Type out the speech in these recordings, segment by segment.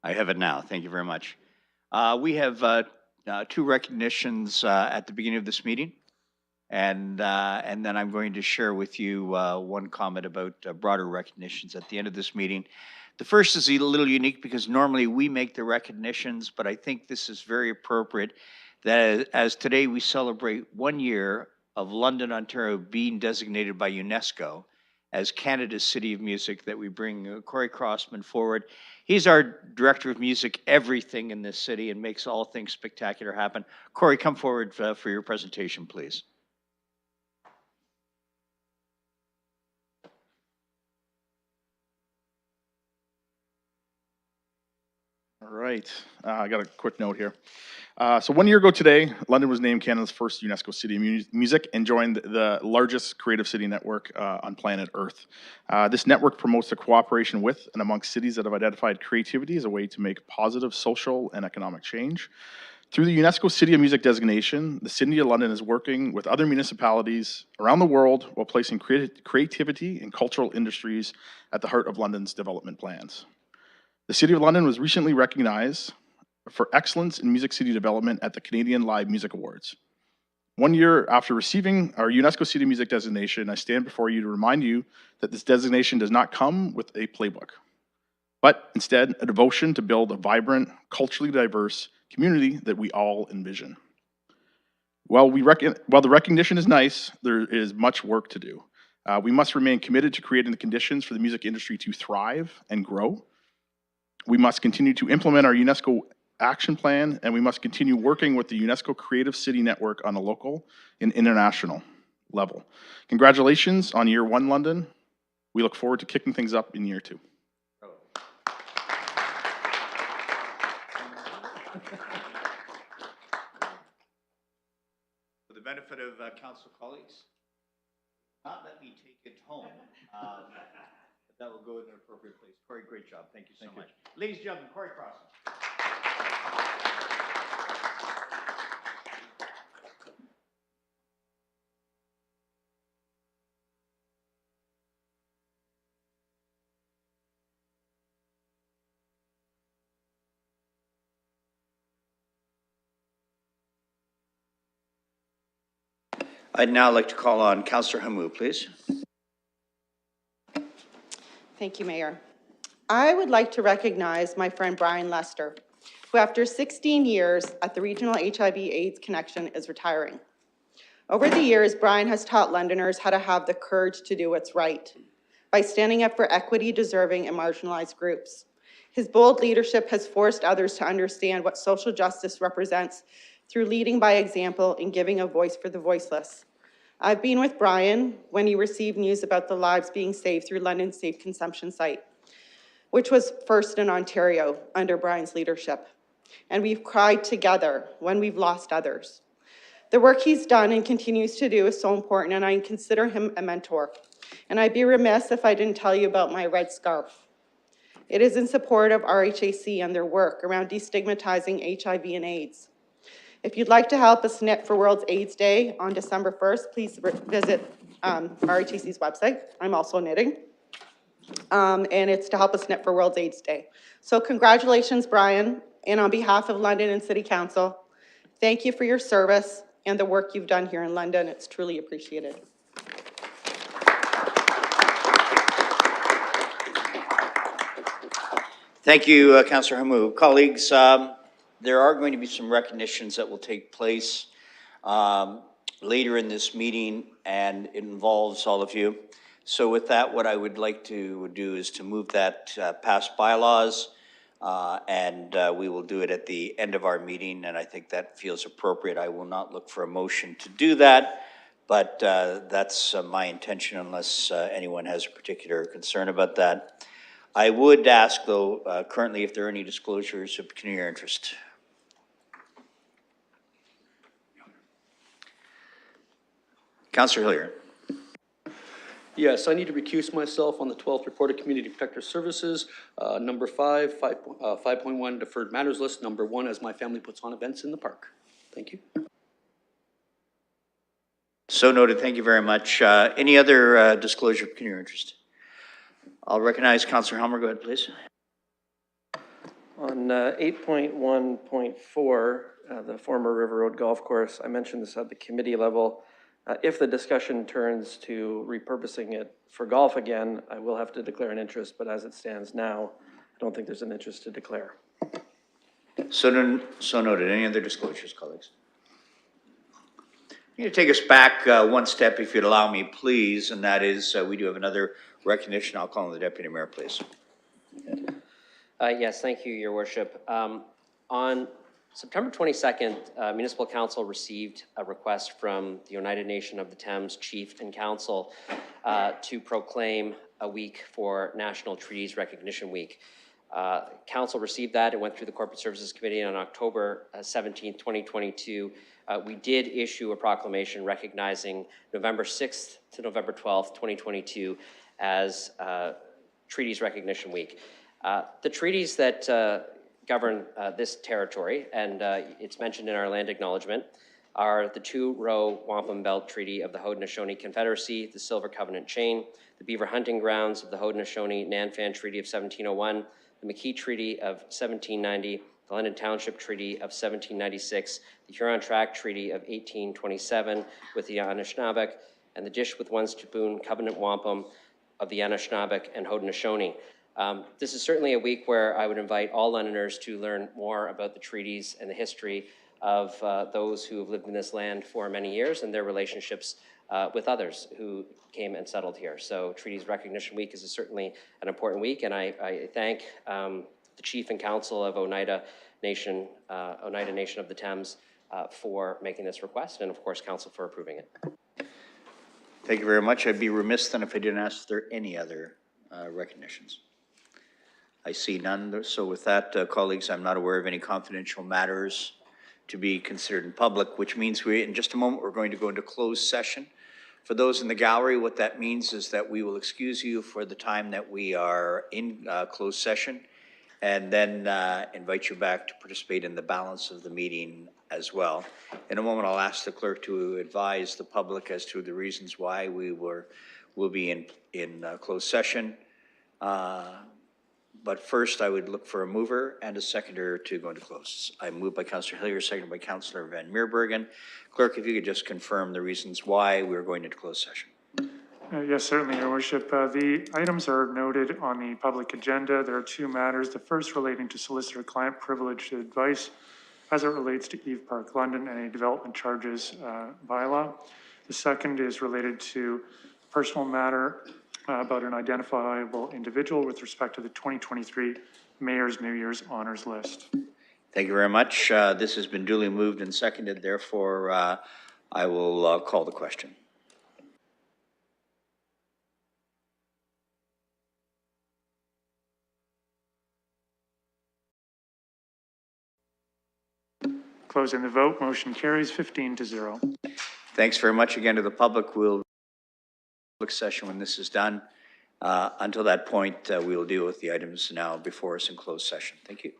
I have it now. Thank you very much. We have two recognitions at the beginning of this meeting, and then I'm going to share with you one comment about broader recognitions at the end of this meeting. The first is a little unique because normally we make the recognitions, but I think this is very appropriate that as today we celebrate 1 year of London, Ontario being designated by UNESCO as Canada's City of Music, that we bring Corey Crossman forward. He's our director of music, everything in this city, and makes all things spectacular happen. Corey, come forward for your presentation, please. All right, I got a quick note here. So 1 year ago today, London was named Canada's first UNESCO City of Music and joined the largest creative city network on planet Earth. This network promotes the cooperation with and amongst cities that have identified creativity as a way to make positive social and economic change. Through the UNESCO City of Music designation, the City of London is working with other municipalities around the world while placing creativity and cultural industries at the heart of London's development plans. The City of London was recently recognized for excellence in music city development at the Canadian Live Music Awards. 1 year after receiving our UNESCO City of Music designation, I stand before you to remind you that this designation does not come with a playbook, but instead a devotion to build a vibrant, culturally diverse community that we all envision. While the recognition is nice, there is much work to do. We must remain committed to creating the conditions for the music industry to thrive and grow. We must continue to implement our UNESCO action plan, and we must continue working with the UNESCO Creative City Network on a local and international level. Congratulations on year 1, London. We look forward to kicking things up in year 2. For the benefit of council colleagues, not let me take it home. That will go in an appropriate place. Corey, great job. Thank you so much. Ladies and gentlemen, Corey Crossman. I'd now like to call on Councillor Hamou, please. Thank you, Mayor. I would like to recognize my friend Brian Lester, who after 16 years at the Regional HIV/AIDS Connection is retiring. Over the years, Brian has taught Londoners how to have the courage to do what's right by standing up for equity, deserving, and marginalized groups. His bold leadership has forced others to understand what social justice represents through leading by example and giving a voice for the voiceless. I've been with Brian when he received news about the lives being saved through London's Safe Consumption Site, which was first in Ontario under Brian's leadership. And we've cried together when we've lost others. The work he's done and continues to do is so important, and I consider him a mentor. And I'd be remiss if I didn't tell you about my red scarf. It is in support of RHAC and their work around destigmatizing HIV and AIDS. If you'd like to help us knit for World AIDS Day on December 1st, please visit RHAC's website. I'm also knitting. And it's to help us knit for World AIDS Day. So congratulations, Brian. And on behalf of London and City Council, thank you for your service and the work you've done here in London. It's truly appreciated. Thank you, Councillor Hamou. Colleagues, there are going to be some recognitions that will take place later in this meeting, and it involves all of you. So with that, what I would like to do is to move that past bylaws, and we will do it at the end of our meeting, and I think that feels appropriate. I will not look for a motion to do that, but that's my intention unless anyone has a particular concern about that. I would ask, though, currently if there are any disclosures of pecuniary interest. Councillor Hillier. Yes, I need to recuse myself on the 12th report of Community Protector Services, number 5.1 deferred matters list, number 1 as my family puts on events in the park. Thank you. So noted. Thank you very much. Any other disclosure of pecuniary interest? I'll recognize Councillor Helmer. Go ahead, please. On 8.1.4, the former River Road Golf Course, I mentioned this at the committee level. If the discussion turns to repurposing it for golf again, I will have to declare an interest, but as it stands now, I don't think there's an interest to declare. So noted. Any other disclosures, colleagues? You need to take us back one step, if you'd allow me, please, and that is, we do have another recognition. I'll call on the Deputy Mayor, please. Yes, thank you, Your Worship. On September 22nd, Municipal Council received a request from the United Nation of the Thames Chief and Council to proclaim a week for National Treaties Recognition Week. Council received that. It went through the Corporate Services Committee on October 17th, 2022. We did issue a proclamation recognizing November 6th to November 12th, 2022 as Treaties Recognition Week. The treaties that govern this territory, and it's mentioned in our land acknowledgement, are the Two-Row Wampum Belt Treaty of the Haudenosaunee Confederacy, the Silver Covenant Chain, the Beaver Hunting Grounds of the Haudenosaunee-Nanfan Treaty of 1701, the McKee Treaty of 1790, the London Township Treaty of 1796, the Huron Tract Treaty of 1827 with the Anishinaabeg, and the Dish with One Spoon Covenant Wampum of the Anishinaabeg and Haudenosaunee. This is certainly a week where I would invite all Londoners to learn more about the treaties and the history of those who have lived in this land for many years and their relationships with others who came and settled here. So Treaties Recognition Week is certainly an important week, and I thank the Chief and Council of Oneida Nation of the Thames for making this request, and of course, Council for approving it. Thank you very much. I'd be remiss then if I didn't ask if there are any other recognitions. I see none. So with that, colleagues, I'm not aware of any confidential matters to be considered in public, which means in just a moment, we're going to go into closed session. For those in the gallery, what that means is that we will excuse you for the time that we are in closed session, and then invite you back to participate in the balance of the meeting as well. In a moment, I'll ask the clerk to advise the public as to the reasons why we'll be in closed session. But first, I would look for a mover and a seconder to go into close. I move by Councillor Hillier, seconded by Councillor Van Meerbergen. Clerk, if you could just confirm the reasons why we're going into closed session. Yes, certainly, Your Worship. The items are noted on the public agenda. There are two matters. The first relating to solicitor-client privileged advice as it relates to Eve Park London and a development charges bylaw. The second is related to personal matter about an identifiable individual with respect to the 2023 Mayor's New Year's Honors List. Thank you very much. This has been duly moved and seconded. Therefore, I will call the question. Closing the vote, motion carries 15-0. Thanks very much again to the public. We'll public session when this is done. Until that point, we will deal with the items now before us in closed session. Thank you.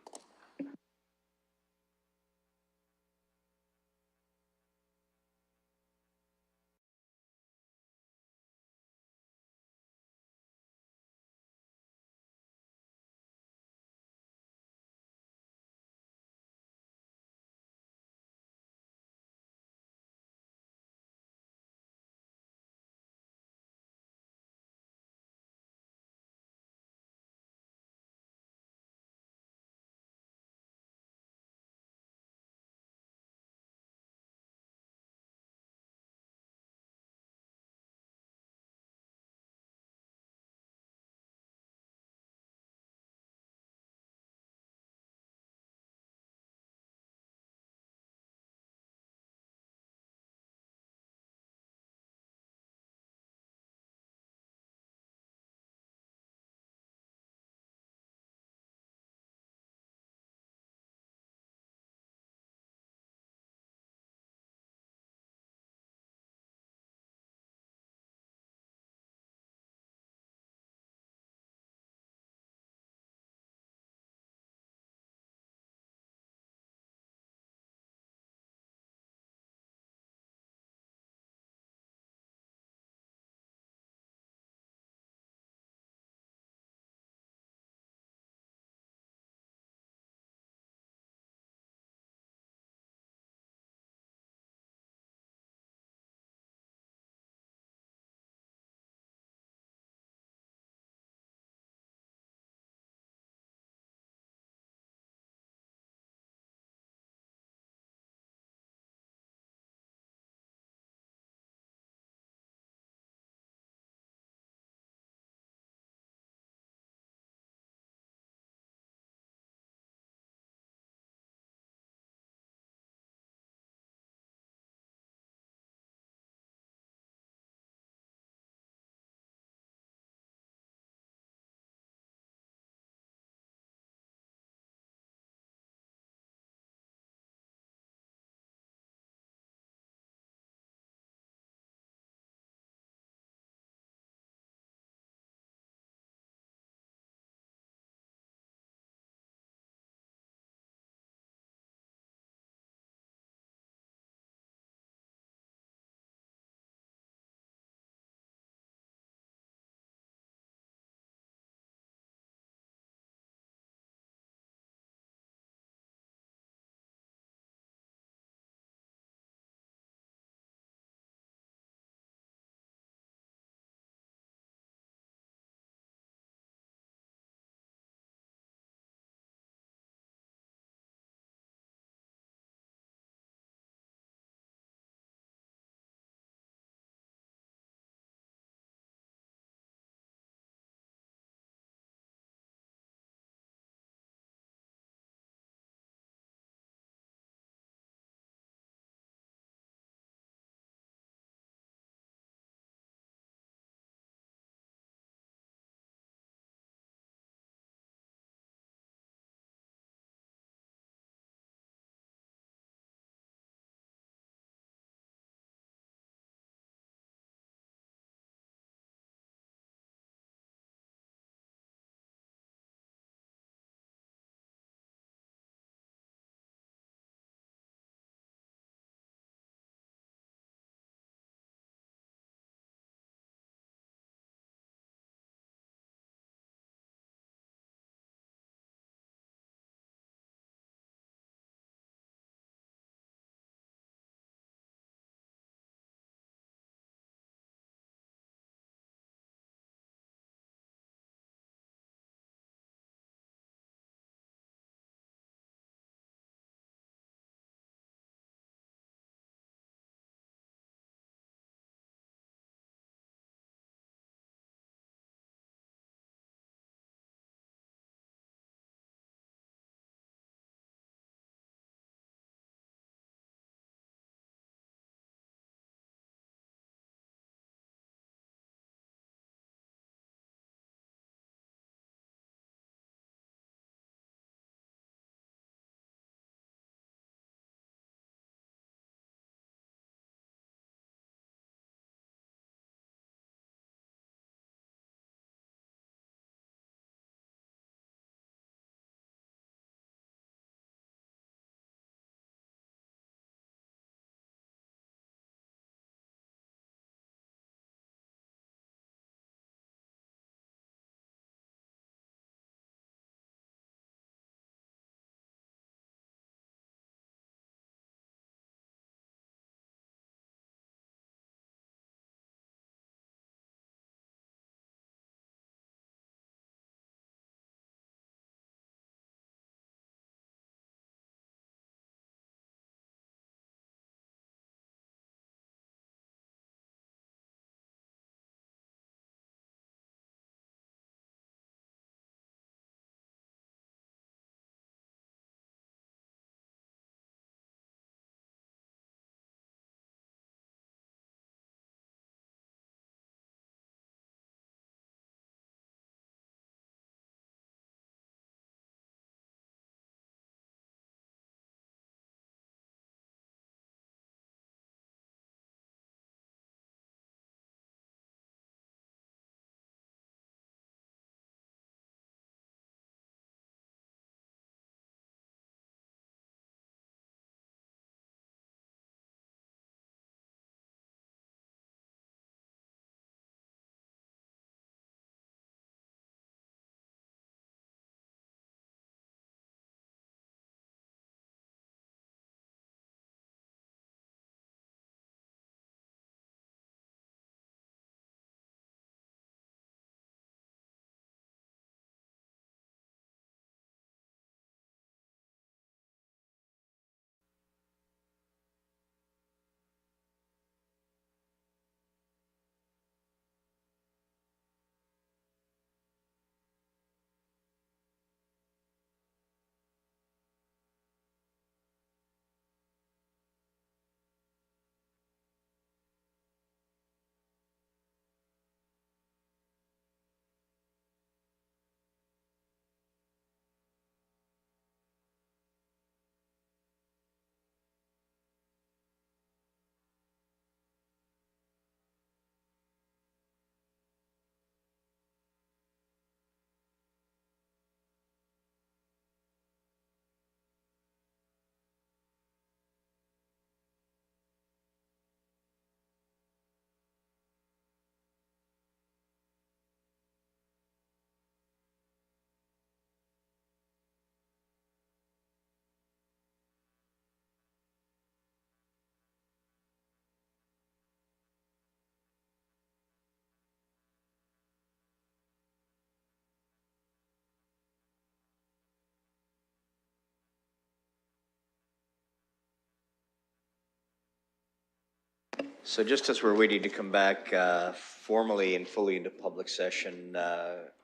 So just as we're waiting to come back formally and fully into public session,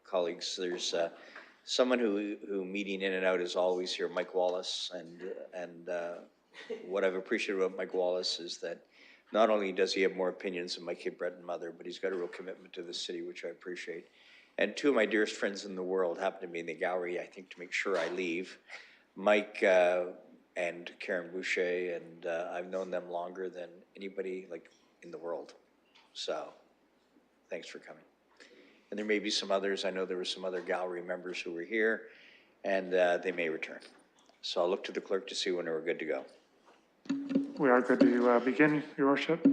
colleagues, there's someone who meeting in and out is always here, Mike Wallace. And what I've appreciated about Mike Wallace is that not only does he have more opinions than my kid Brett and mother, but he's got a real commitment to the city, which I appreciate. And two of my dearest friends in the world happen to be in the gallery, I think, to make sure I leave. Mike and Karen Boucher, and I've known them longer than anybody like in the world. So thanks for coming. And there may be some others. I know there were some other gallery members who were here, and they may return. So I'll look to the clerk to see when we're good to go. We are good to begin, Your Worship.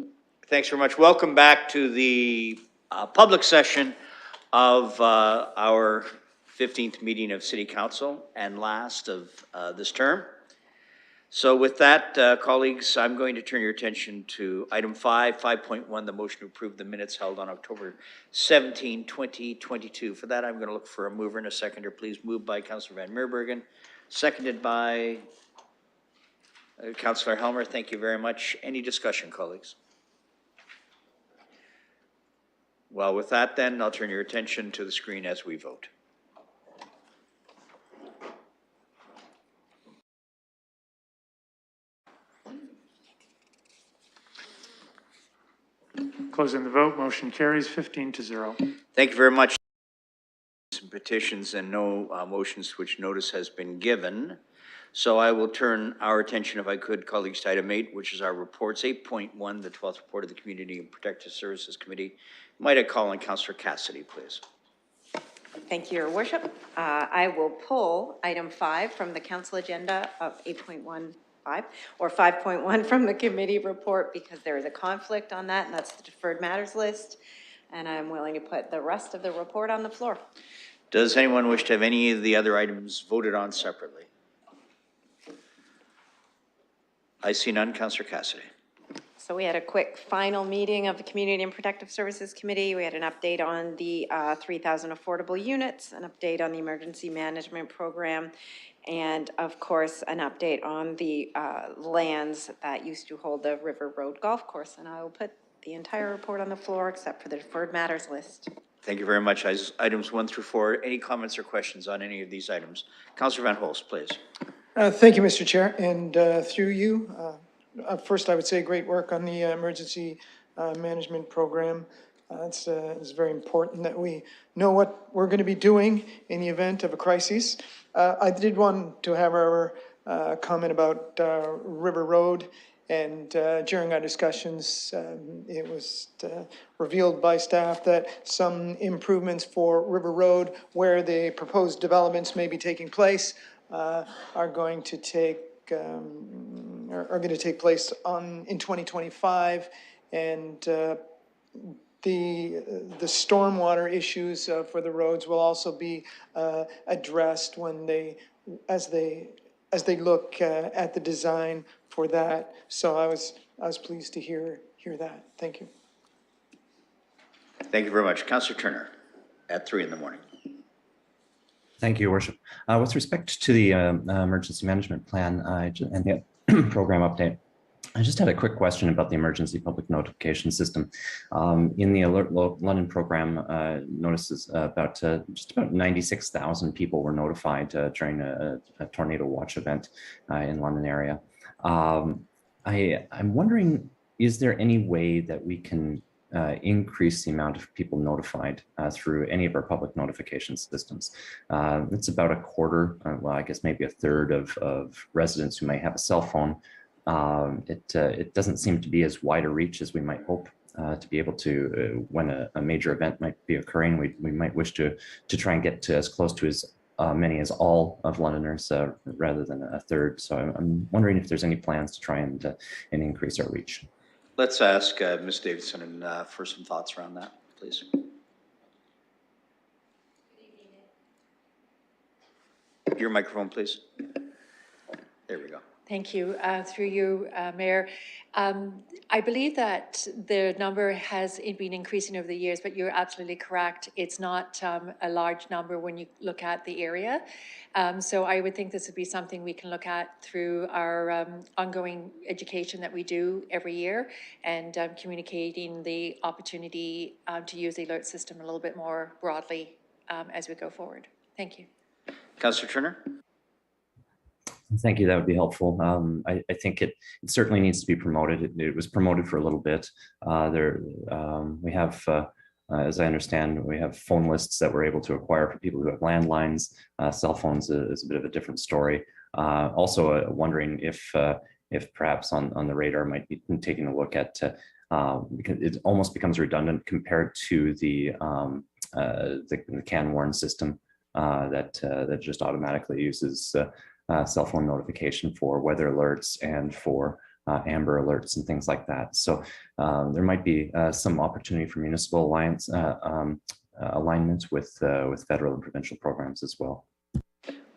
Thanks very much. Welcome back to the public session of our 15th meeting of City Council and last of this term. So with that, colleagues, I'm going to turn your attention to item 5.1, the motion to approve the minutes held on October 17, 2022. For that, I'm going to look for a mover and a seconder. Please moved by Councillor Van Meerbergen, seconded by Councillor Helmer. Thank you very much. Any discussion, colleagues? Well, with that then, I'll turn your attention to the screen as we vote. Closing the vote, motion carries 15-0. Thank you very much. Some petitions and no motions to which notice has been given. So I will turn our attention, if I could, colleagues, to item 8, which is our reports. 8.1, the 12th report of the Community and Protective Services Committee. Might I call on Councillor Cassidy, please? Thank you, Your Worship. I will pull item 5 from the council agenda of 8.15, or 5.1 from the committee report, because there is a conflict on that, and that's the deferred matters list. And I'm willing to put the rest of the report on the floor. Does anyone wish to have any of the other items voted on separately? I see none. Councillor Cassidy. So we had a quick final meeting of the Community and Protective Services Committee. We had an update on the 3,000 affordable units, an update on the emergency management program, and of course, an update on the lands that used to hold the River Road Golf Course. And I will put the entire report on the floor except for the deferred matters list. Thank you very much. Items 1 through 4. Any comments or questions on any of these items? Councillor Van Holst, please. Thank you, Mr. Chair, and through you, first I would say great work on the emergency management program. It's very important that we know what we're going to be doing in the event of a crisis. I did want to have our comment about River Road, and during our discussions, it was revealed by staff that some improvements for River Road, where the proposed developments may be taking place, are going to take place in 2025, and the stormwater issues for the roads will also be addressed when as they look at the design for that. So I was pleased to hear that. Thank you. Thank you very much. Councillor Turner at 3 in the morning. Thank you, Your Worship. With respect to the emergency management plan and the program update, I just had a quick question about the emergency public notification system. In the Alert London program, notices just about 96,000 people were notified during a tornado watch event in London area. I'm wondering, is there any way that we can increase the amount of people notified through any of our public notification systems? It's about a quarter, well, I guess maybe a third of residents who may have a cell phone. It doesn't seem to be as wide a reach as we might hope to be able to, when a major event might be occurring, we might wish to try and get to as close to as many as all of Londoners rather than a third. So I'm wondering if there's any plans to try and increase our reach. Let's ask Ms. Davidson for some thoughts around that, please. Your microphone, please. There we go. Thank you. Through you, Mayor. I believe that the number has been increasing over the years, but you're absolutely correct. It's not a large number when you look at the area. So I would think this would be something we can look at through our ongoing education that we do every year, and communicating the opportunity to use the alert system a little bit more broadly as we go forward. Thank you. Councillor Turner? Thank you. That would be helpful. I think it certainly needs to be promoted. It was promoted for a little bit. We have, as I understand, we have phone lists that we're able to acquire for people who have landlines. Cell phones is a bit of a different story. Also, wondering if perhaps on the radar might be taking a look at, because it almost becomes redundant compared to the CanWarn system that just automatically uses cell phone notification for weather alerts and for Amber alerts and things like that. So there might be some opportunity for municipal alignment with federal and provincial programs as well.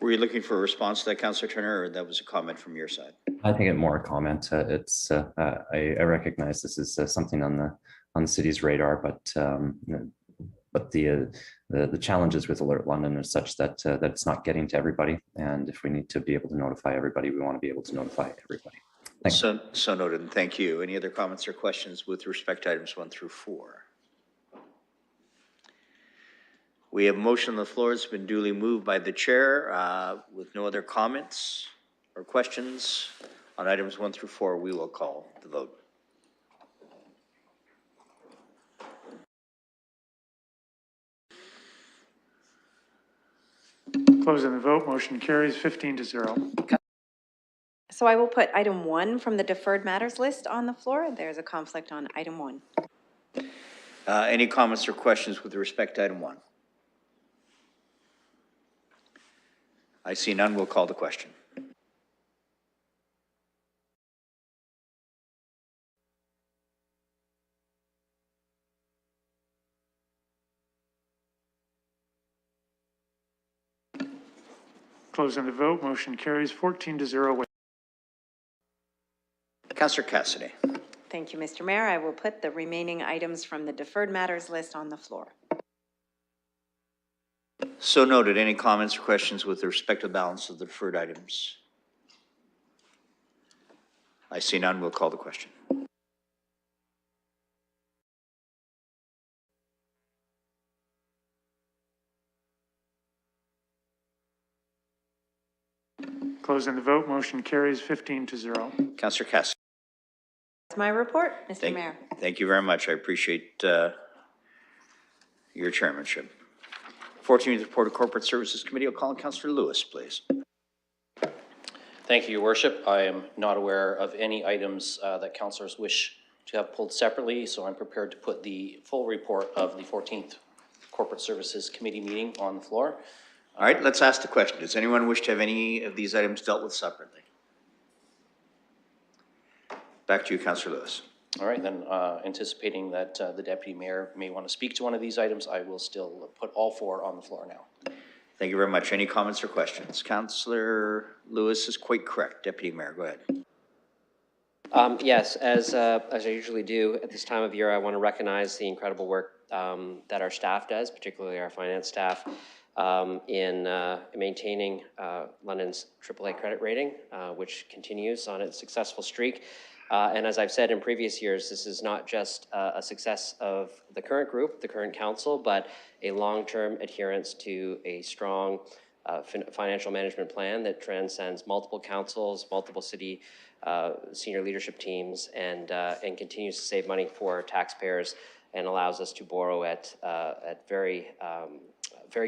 Were you looking for a response to that, Councillor Turner, or that was a comment from your side? I think it more a comment. I recognize this is something on the city's radar, but the challenges with Alert London are such that that it's not getting to everybody. And if we need to be able to notify everybody, we want to be able to notify everybody. Thank you. So noted, and thank you. Any other comments or questions with respect to items 1 through 4? We have a motion on the floor. It's been duly moved by the chair. With no other comments or questions on items 1 through 4, we will call the vote. Closing the vote, motion carries 15-0. So I will put item 1 from the deferred matters list on the floor. There's a conflict on item 1. Any comments or questions with respect to item 1? I see none. We'll call the question. Closing the vote, motion carries 14-0. Councillor Cassidy. Thank you, Mr. Mayor. I will put the remaining items from the deferred matters list on the floor. So noted. Any comments or questions with respect to the balance of the deferred items? I see none. We'll call the question. Closing the vote, motion carries 15-0. Councillor Cassidy. That's my report, Mr. Mayor. Thank you very much. I appreciate your chairmanship. 14th report of Corporate Services Committee. I'll call on Councillor Lewis, please. Thank you, Your Worship. I am not aware of any items that councillors wish to have pulled separately, so I'm prepared to put the full report of the 14th Corporate Services Committee meeting on the floor. All right, let's ask the question. Does anyone wish to have any of these items dealt with separately? Back to you, Councillor Lewis. All right, then anticipating that the Deputy Mayor may want to speak to one of these items, I will still put all 4 on the floor now. Thank you very much. Any comments or questions? Councillor Lewis is quite correct. Deputy Mayor, go ahead. Yes, as I usually do at this time of year, I want to recognize the incredible work that our staff does, particularly our finance staff, in maintaining London's AAA credit rating, which continues on its successful streak. And as I've said in previous years, this is not just a success of the current group, the current council, but a long-term adherence to a strong financial management plan that transcends multiple councils, multiple city senior leadership teams, and continues to save money for taxpayers and allows us to borrow at very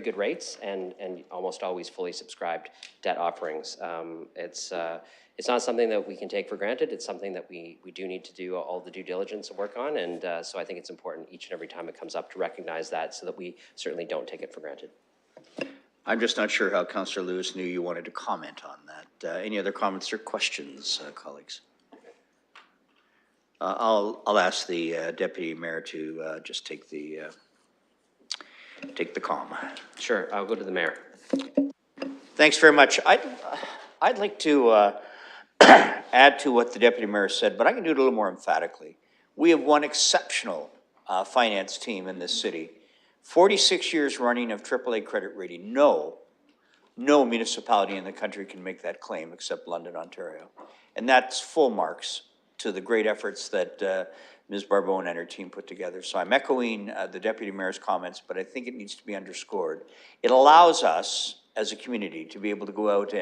good rates and almost always fully subscribed debt offerings. It's not something that we can take for granted. It's something that we do need to do all the due diligence and work on. And so I think it's important each and every time it comes up to recognize that so that we certainly don't take it for granted. I'm just not sure how Councillor Lewis knew you wanted to comment on that. Any other comments or questions, colleagues? I'll ask the Deputy Mayor to just take the calm. Sure, I'll go to the Mayor. Thanks very much. I'd like to add to what the deputy mayor said, but I can do it a little more emphatically. We have one exceptional finance team in this city. 46 years running of AAA credit rating. No municipality in the country can make that claim except London, Ontario. And that's full marks to the great efforts that Ms. Barbone and her team put together. So I'm echoing the deputy mayor's comments, but I think it needs to be underscored. It allows us as a community to be able to go out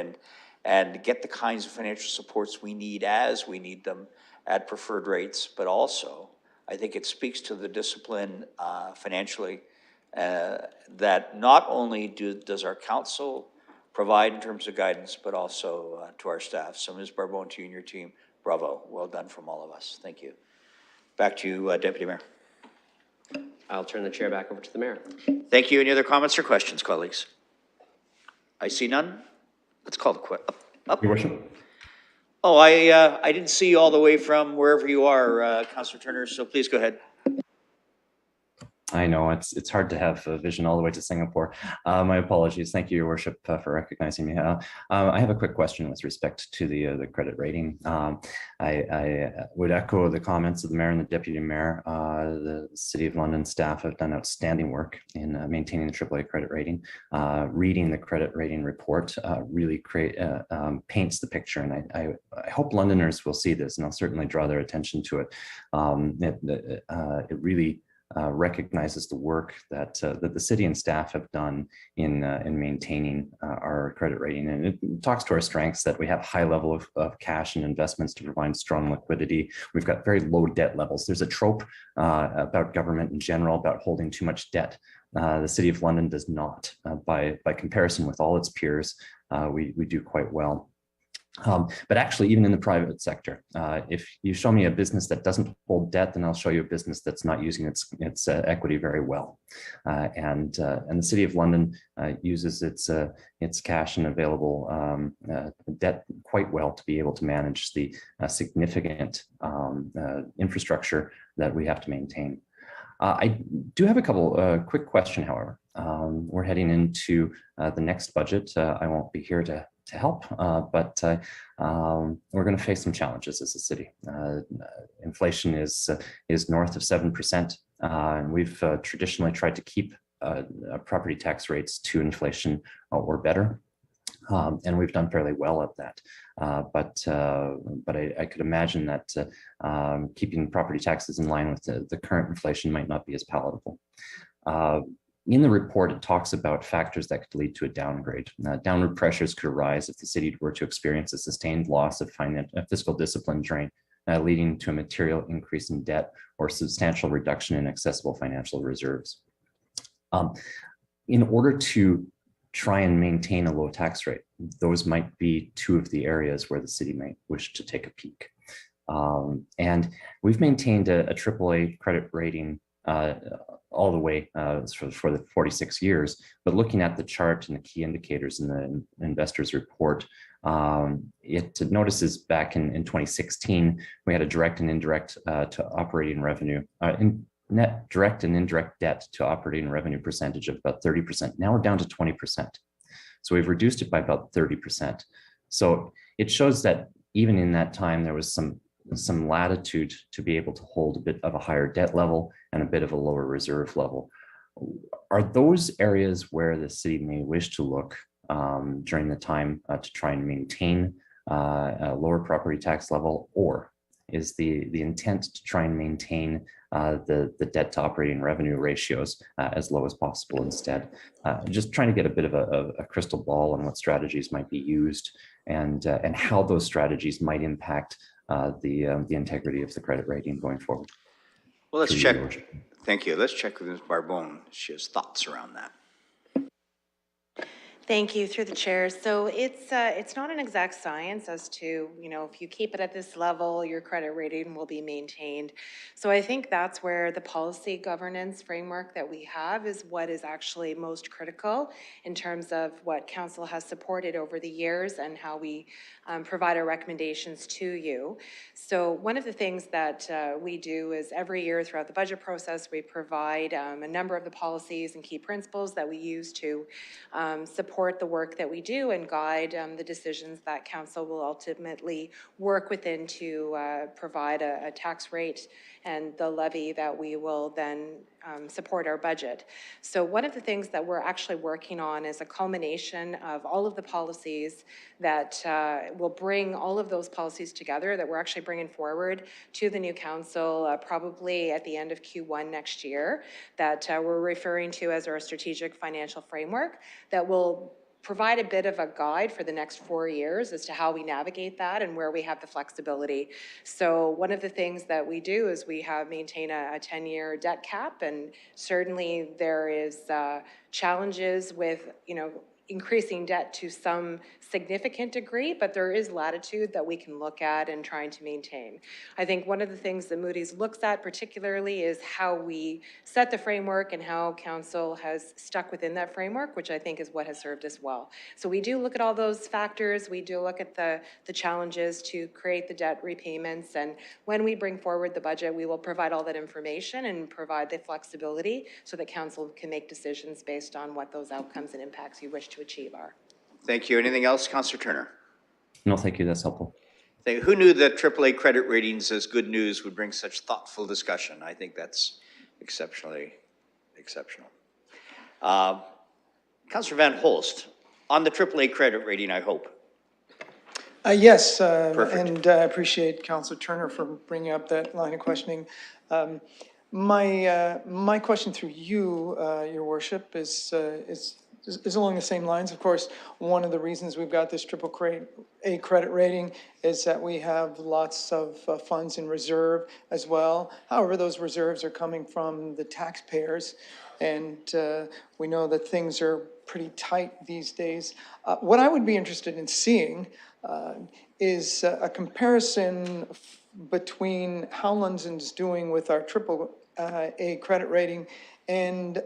and get the kinds of financial supports we need as we need them at preferred rates, but also I think it speaks to the discipline financially that not only does our council provide in terms of guidance, but also to our staff. So Ms. Barbone, to you and your team, bravo, well done from all of us. Thank you. Back to you, Deputy Mayor. I'll turn the chair back over to the mayor. Thank you. Any other comments or questions, colleagues? I see none. Let's call the up. Your worship. Oh, I didn't see you all the way from wherever you are, Councillor Turner, so please go ahead. I know it's hard to have a vision all the way to Singapore. My apologies. Thank you, Your Worship, for recognizing me. I have a quick question with respect to the credit rating. I would echo the comments of the mayor and the deputy mayor. The City of London staff have done outstanding work in maintaining the AAA credit rating. Reading the credit rating report really paints the picture, and I hope Londoners will see this, and I'll certainly draw their attention to it. It really recognizes the work that the city and staff have done in maintaining our credit rating, and it talks to our strengths that we have high level of cash and investments to provide strong liquidity. We've got very low debt levels. There's a trope about government in general about holding too much debt. The City of London does not. By comparison with all its peers, we do quite well. But actually, even in the private sector, if you show me a business that doesn't hold debt, then I'll show you a business that's not using its equity very well. And the City of London uses its cash and available debt quite well to be able to manage the significant infrastructure that we have to maintain. I do have a couple quick question, however. We're heading into the next budget. I won't be here to help, but we're going to face some challenges as a city. Inflation is north of 7%, and we've traditionally tried to keep property tax rates to inflation or better. And we've done fairly well at that. But I could imagine that keeping property taxes in line with the current inflation might not be as palatable. In the report, it talks about factors that could lead to a downgrade. Downward pressures could arise if the city were to experience a sustained loss of fiscal discipline drain, leading to a material increase in debt or substantial reduction in accessible financial reserves. In order to try and maintain a low tax rate, those might be two of the areas where the city might wish to take a peek. And we've maintained a AAA credit rating all the way for the 46 years, but looking at the chart and the key indicators in the investor's report, it notices back in 2016, we had a direct and indirect to operating revenue, net direct and indirect debt to operating revenue percentage of about 30%. Now we're down to 20%. So we've reduced it by about 30%. So it shows that even in that time, there was some latitude to be able to hold a bit of a higher debt level and a bit of a lower reserve level. Are those areas where the city may wish to look during the time to try and maintain a lower property tax level, or is the intent to try and maintain the debt to operating revenue ratios as low as possible instead? Just trying to get a bit of a crystal ball on what strategies might be used and how those strategies might impact the integrity of the credit rating going forward. Well, let's check. Thank you. Let's check with Ms. Barbone. She has thoughts around that. Thank you, through the chair. So it's not an exact science as to, if you keep it at this level, your credit rating will be maintained. So I think that's where the policy governance framework that we have is what is actually most critical in terms of what council has supported over the years and how we provide our recommendations to you. So one of the things that we do is every year throughout the budget process, we provide a number of the policies and key principles that we use to support support the work that we do and guide the decisions that council will ultimately work within to provide a tax rate and the levy that we will then support our budget. So one of the things that we're actually working on is a culmination of all of the policies that will bring all of those policies together that we're actually bringing forward to the new council probably at the end of Q1 next year, that we're referring to as our strategic financial framework, that will provide a bit of a guide for the next 4 years as to how we navigate that and where we have the flexibility. So one of the things that we do is we have maintain a 10-year debt cap, and certainly there is challenges with, increasing debt to some significant degree, but there is latitude that we can look at and trying to maintain. I think one of the things that Moody's looks at particularly is how we set the framework and how council has stuck within that framework, which I think is what has served us well. So we do look at all those factors. We do look at the challenges to create the debt repayments. And when we bring forward the budget, we will provide all that information and provide the flexibility so that council can make decisions based on what those outcomes and impacts you wish to achieve are. Thank you. Anything else, Councillor Turner? No, thank you. That's helpful. Who knew that AAA credit ratings as good news would bring such thoughtful discussion? I think that's exceptionally exceptional. Councillor Van Holst, on the AAA credit rating, I hope. Yes, Perfect. and I appreciate Councillor Turner for bringing up that line of questioning. My question through you, Your Worship, is along the same lines. Of course, one of the reasons we've got this AAA credit rating is that we have lots of funds in reserve as well. However, those reserves are coming from the taxpayers, and we know that things are pretty tight these days. What I would be interested in seeing is a comparison between how London's doing with our AAA credit rating and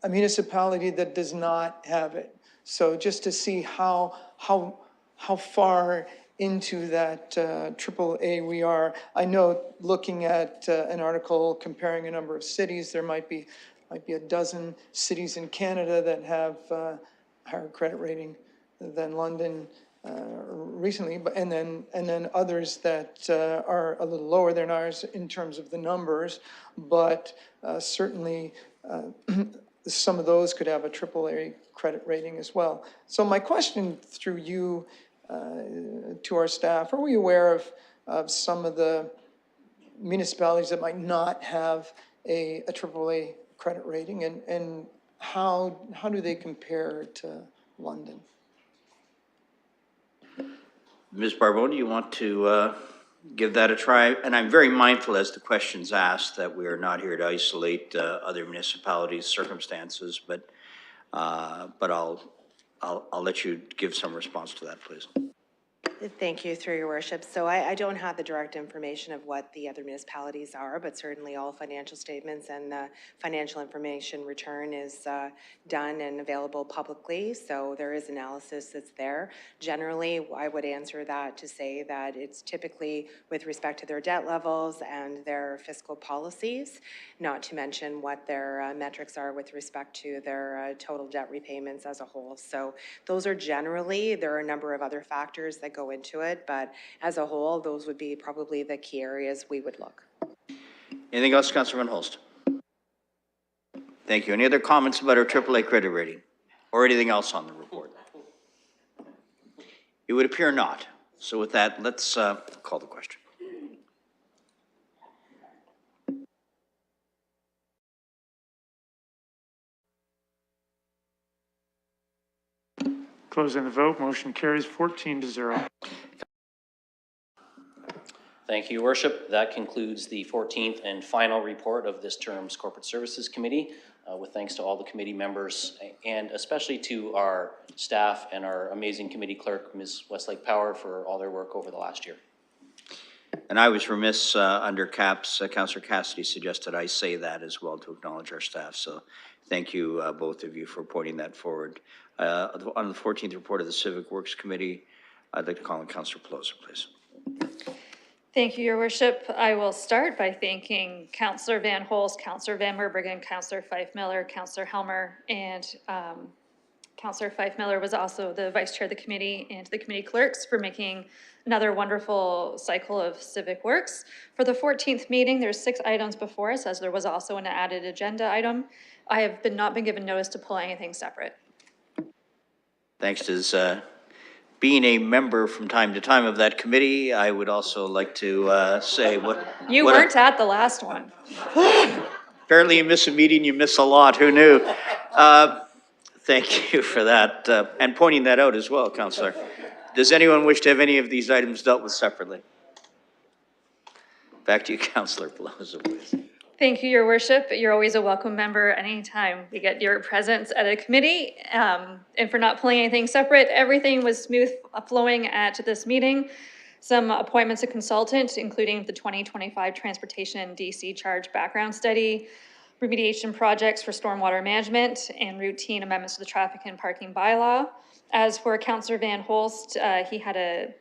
a municipality that does not have it. So just to see how far into that AAA we are. I know looking at an article comparing a number of cities, there might be a dozen cities in Canada that have higher credit rating than London recently, and then others that are a little lower than ours in terms of the numbers, but certainly some of those could have a AAA credit rating as well. So my question through you to our staff, are we aware of some of the municipalities that might not have a AAA credit rating, and how do they compare to London? Ms. Barbone, do you want to give that a try? And I'm very mindful as the question's asked that we are not here to isolate other municipalities' circumstances, but I'll let you give some response to that, please. Thank you, through your worship. So I don't have the direct information of what the other municipalities are, but certainly all financial statements and the financial information return is done and available publicly. So there is analysis that's there. Generally, I would answer that to say that it's typically with respect to their debt levels and their fiscal policies, not to mention what their metrics are with respect to their total debt repayments as a whole. So those are generally, there are a number of other factors that go into it, but as a whole, those would be probably the key areas we would look. Anything else, Councillor Van Holst? Thank you. Any other comments about our AAA credit rating or anything else on the report? It would appear not. So with that, let's call the question. Closing the vote, motion carries 14-0. Thank you, Your Worship. That concludes the 14th and final report of this term's Corporate Services Committee, with thanks to all the committee members and especially to our staff and our amazing committee clerk, Ms. Westlake Power, for all their work over the last year. And I was remiss under CAPS, Councillor Cassidy suggested I say that as well to acknowledge our staff. So thank you, both of you, for pointing that forward. On the 14th report of the Civic Works Committee, I'd like to call on Councillor Pelosi, please. Thank you, Your Worship. I will start by thanking Councillor Van Holst, Councillor Van Merberen, Councillor Fife Miller, Councillor Helmer, and Councillor Fife Miller was also the vice chair of the committee, and to the committee clerks for making another wonderful cycle of civic works. For the 14th meeting, there's 6 items before us, as there was also an added agenda item. I have not been given notice to pull anything separate. Thanks. As being a member from time to time of that committee, I would also like to say what... You what a- weren't at the last one. Apparently you miss a meeting, you miss a lot. Who knew? Thank you for that, and pointing that out as well, Councillor. Does anyone wish to have any of these items dealt with separately? Back to you, Councillor Pelosi, please. Thank you, Your Worship. You're always a welcome member anytime we get your presence at a committee. And for not pulling anything separate, everything was smooth flowing at this meeting. Some appointments of consultants, including the 2025 Transportation DC Charge Background Study, remediation projects for stormwater management, and routine amendments to the traffic and parking bylaw. As for Councillor Van Holst, he had a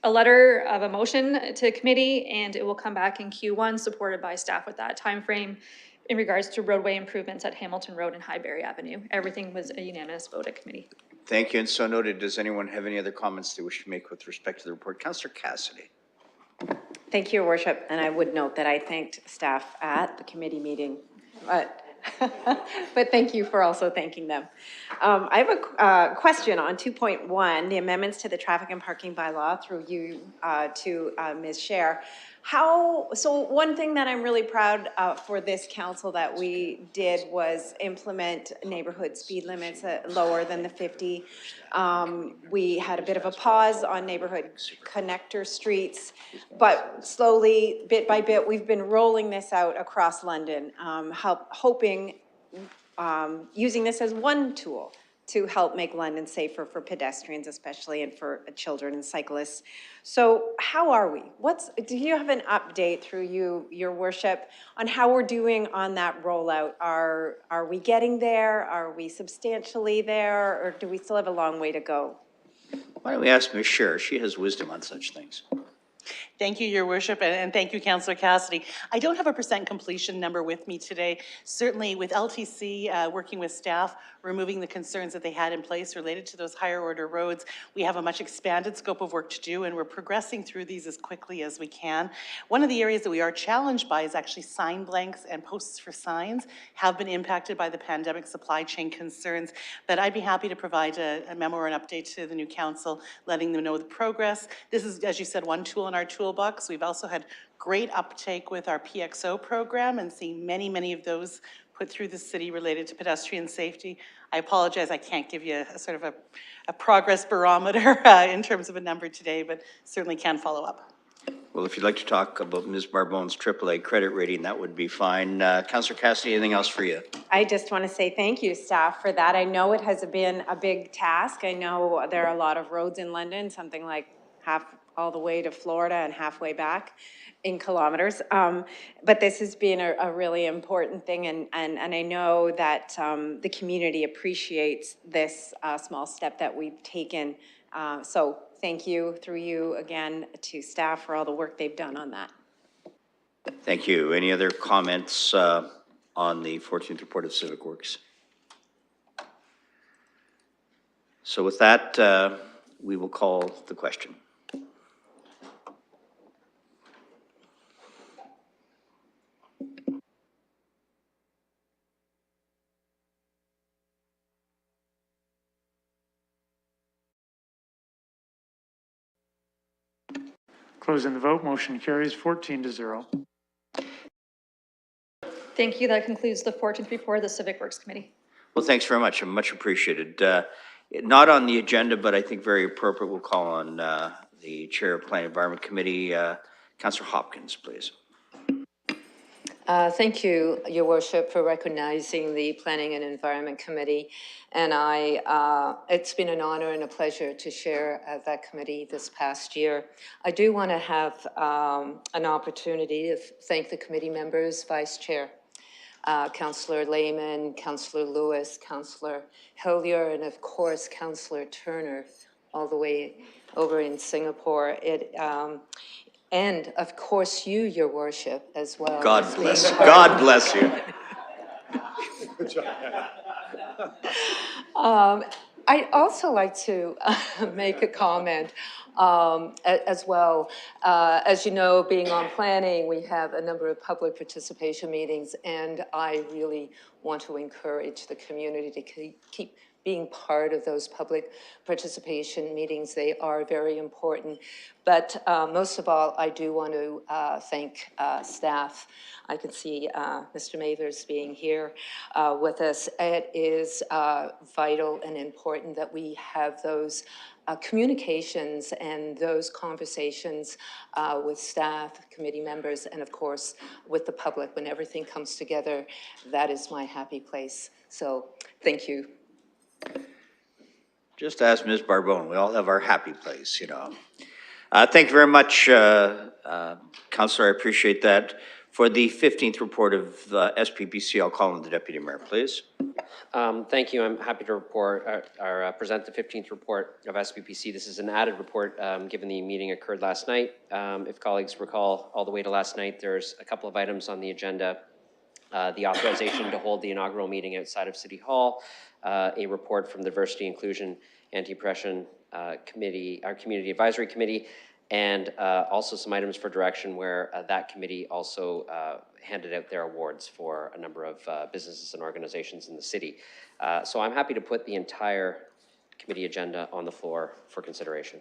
letter of a motion to committee, and it will come back in Q1, supported by staff with that timeframe in regards to roadway improvements at Hamilton Road and Highbury Avenue. Everything was a unanimous vote at committee. Thank you, and so noted. Does anyone have any other comments they wish to make with respect to the report? Councillor Cassidy. Thank you, Your Worship, and I would note that I thanked staff at the committee meeting, but thank you for also thanking them. I have a question on 2.1, the amendments to the traffic and parking bylaw through you to Ms. Scher. So one thing that I'm really proud for this council that we did was implement neighborhood speed limits lower than the 50. We had a bit of a pause on neighborhood connector streets, but slowly, bit by bit, we've been rolling this out across London, hoping, using this as one tool to help make London safer for pedestrians especially, and for children and cyclists. So how are we? Do you have an update through you, Your Worship, on how we're doing on that rollout? Are we getting there? Are we substantially there? Or do we still have a long way to go? Why don't we ask Ms. Scher? She has wisdom on such things. Thank you, Your Worship, and thank you, Councillor Cassidy. I don't have a % completion number with me today. Certainly with LTC, working with staff, removing the concerns that they had in place related to those higher order roads, we have a much expanded scope of work to do, and we're progressing through these as quickly as we can. One of the areas that we are challenged by is actually sign blanks and posts for signs have been impacted by the pandemic supply chain concerns, but I'd be happy to provide a memo or an update to the new council, letting them know the progress. This is, as you said, one tool in our toolbox. We've also had great uptake with our PXO program and seeing many of those put through the city related to pedestrian safety. I apologize, I can't give you a sort of a progress barometer in terms of a number today, but certainly can follow up. Well, if you'd like to talk about Ms. Barbone's AAA credit rating, that would be fine. Councillor Cassidy, anything else for you? I just want to say thank you, staff, for that. I know it has been a big task. I know there are a lot of roads in London, something like half all the way to Florida and halfway back in kilometers. But this has been a really important thing, and I know that the community appreciates this small step that we've taken. So thank you, through you again, to staff for all the work they've done on that. Thank you. Any other comments on the 14th report of Civic Works? So with that, we will call the question. Closing the vote, motion carries 14-0. Thank you. That concludes the 14th report of the Civic Works Committee. Well, thanks very much. Much appreciated. Not on the agenda, but I think very appropriate. We'll call on the Chair of Planning Environment Committee, Councillor Hopkins, please. Thank you, Your Worship, for recognizing the Planning and Environment Committee. And it's been an honor and a pleasure to share at that committee this past year. I do want to have an opportunity to thank the committee members, Vice Chair, Councillor Lehman, Councillor Lewis, Councillor Hillier, and of course, Councillor Turner, all the way over in Singapore. And of course, you, Your Worship, as well. God bless you. God bless you. Good job. I'd also like to make a comment as well. As you know, being on planning, we have a number of public participation meetings, and I really want to encourage the community to keep being part of those public participation meetings. They are very important. But most of all, I do want to thank staff. I can see Mr. Mathers being here with us. It is vital and important that we have those communications and those conversations with staff, committee members, and of course, with the public. When everything comes together, that is my happy place. So thank you. Just ask Ms. Barbone. We all have our happy place, you know. Thank you very much, Councillor. I appreciate that. For the 15th report of the SPPC, I'll call on the Deputy Mayor, please. Thank you. I'm happy to report or present the 15th report of SPPC. This is an added report given the meeting occurred last night. If colleagues recall, all the way to last night, there's a couple of items on the agenda. The authorization to hold the inaugural meeting outside of City Hall, a report from the Diversity, Inclusion, Anti-Oppression Committee, our Community Advisory Committee, and also some items for direction where that committee also handed out their awards for a number of businesses and organizations in the city. So I'm happy to put the entire committee agenda on the floor for consideration.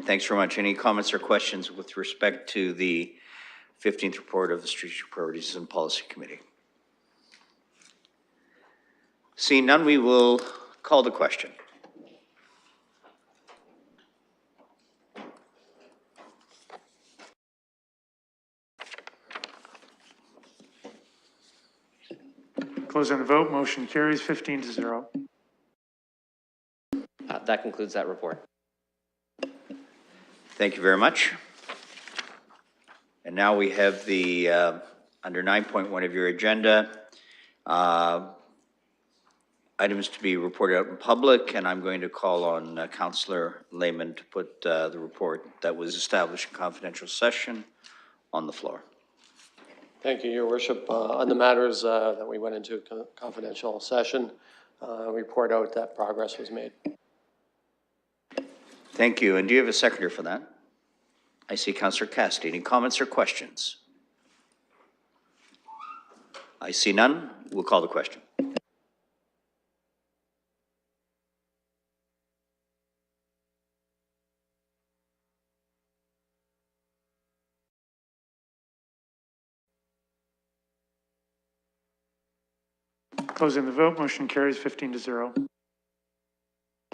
Thanks very much. Any comments or questions with respect to the 15th report of the Strategic Priorities and Policy Committee? Seeing none, we will call the question. Closing the vote, motion carries 15-0. That concludes that report. Thank you very much. And now we have the, under 9.1 of your agenda, items to be reported out in public, and I'm going to call on Councillor Lehman to put the report that was established in confidential session on the floor. Thank you, Your Worship. On the matters that we went into confidential session, report out that progress was made. Thank you. And do you have a seconder for that? I see Councillor Cassidy. Any comments or questions? I see none. We'll call the question. Closing the vote, motion carries 15-0.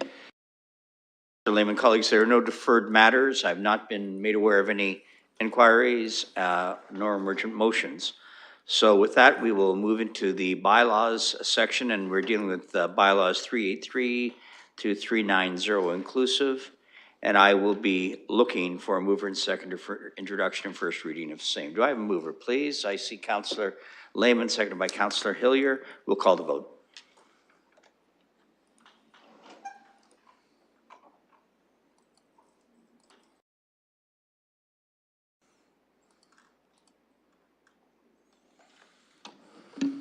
Mr. Lehman, colleagues, there are no deferred matters. I've not been made aware of any inquiries nor emergent motions. So with that, we will move into the bylaws section, and we're dealing with bylaws 383 to 390 inclusive. And I will be looking for a mover and seconder for introduction and first reading of the same. Do I have a mover, please? I see Councillor Lehman, seconded by Councillor Hillier. We'll call the vote.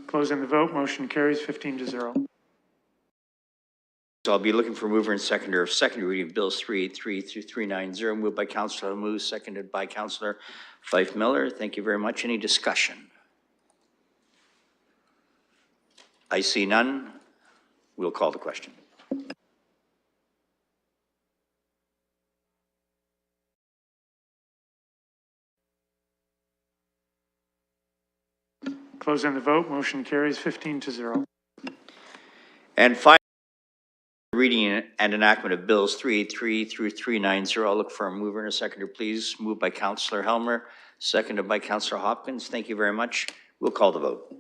Closing the vote, motion carries 15-0. So I'll be looking for mover and seconder of second reading of bills 383 through 390, moved by Councillor Hamous, seconded by Councillor Fife Miller. Thank you very much. Any discussion? I see none. We'll call the question. Closing the vote, motion carries 15-0. And finally, reading and enactment of bills 383 through 390. I'll look for a mover and a seconder, please. Moved by Councillor Helmer, seconded by Councillor Hopkins. Thank you very much. We'll call the vote.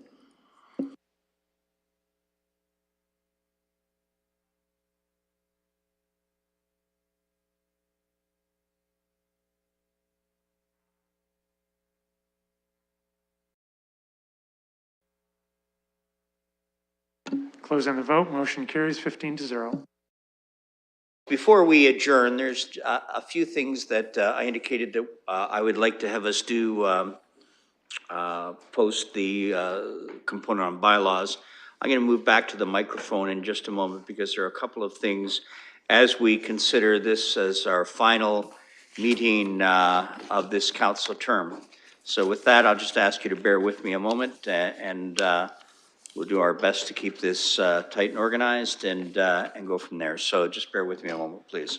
Closing the vote, motion carries 15-0. Before we adjourn, there's a few things that I indicated that I would like to have us do post the component on bylaws. I'm going to move back to the microphone in just a moment because there are a couple of things as we consider this as our final meeting of this council term. So with that, I'll just ask you to bear with me a moment and we'll do our best to keep this tight and organized and go from there. So just bear with me a moment, please.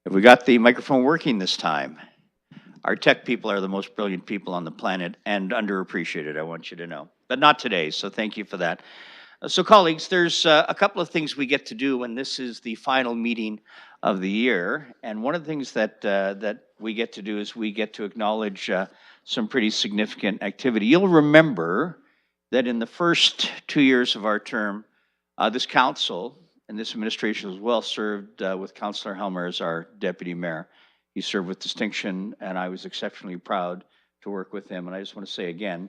Have we got the microphone working this time? Our tech people are the most brilliant people on the planet and underappreciated, I want you to know. But not today, so thank you for that. So colleagues, there's a couple of things we get to do when this is the final meeting of the year. And one of the things that, that we get to do is we get to acknowledge some pretty significant activity. You'll remember that in the first 2 years of our term, this council and this administration was well served with Councillor Helmer as our deputy mayor. He served with distinction, and I was exceptionally proud to work with him. And I just want to say again,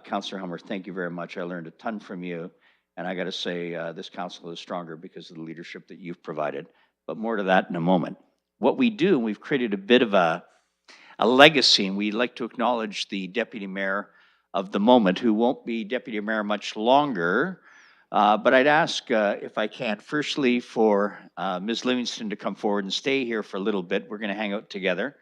Councillor Helmer, thank you very much. I learned a ton from you. And I got to say, this council is stronger because of the leadership that you've provided. But more to that in a moment. What we do, we've created a bit of a legacy, and we'd like to acknowledge the deputy mayor of the moment, who won't be deputy mayor much longer. But I'd ask, if I can, firstly for Ms. Livingston to come forward and stay here for a little bit. We're going to hang out together.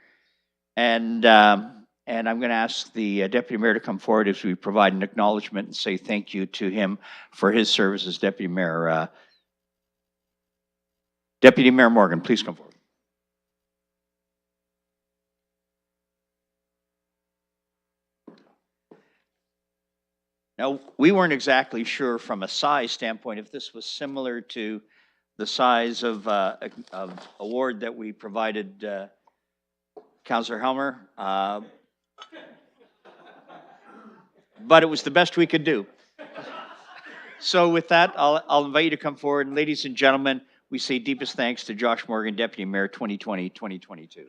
And I'm going to ask the deputy mayor to come forward as we provide an acknowledgement and say thank you to him for his service as deputy mayor. Deputy Mayor Morgan, please come forward. Now, we weren't exactly sure from a size standpoint if this was similar to the size of award that we provided Councillor Helmer, but it was the best we could do. So with that, I'll invite you to come forward. And ladies and gentlemen, we say deepest thanks to Josh Morgan, Deputy Mayor 2020-2022, please.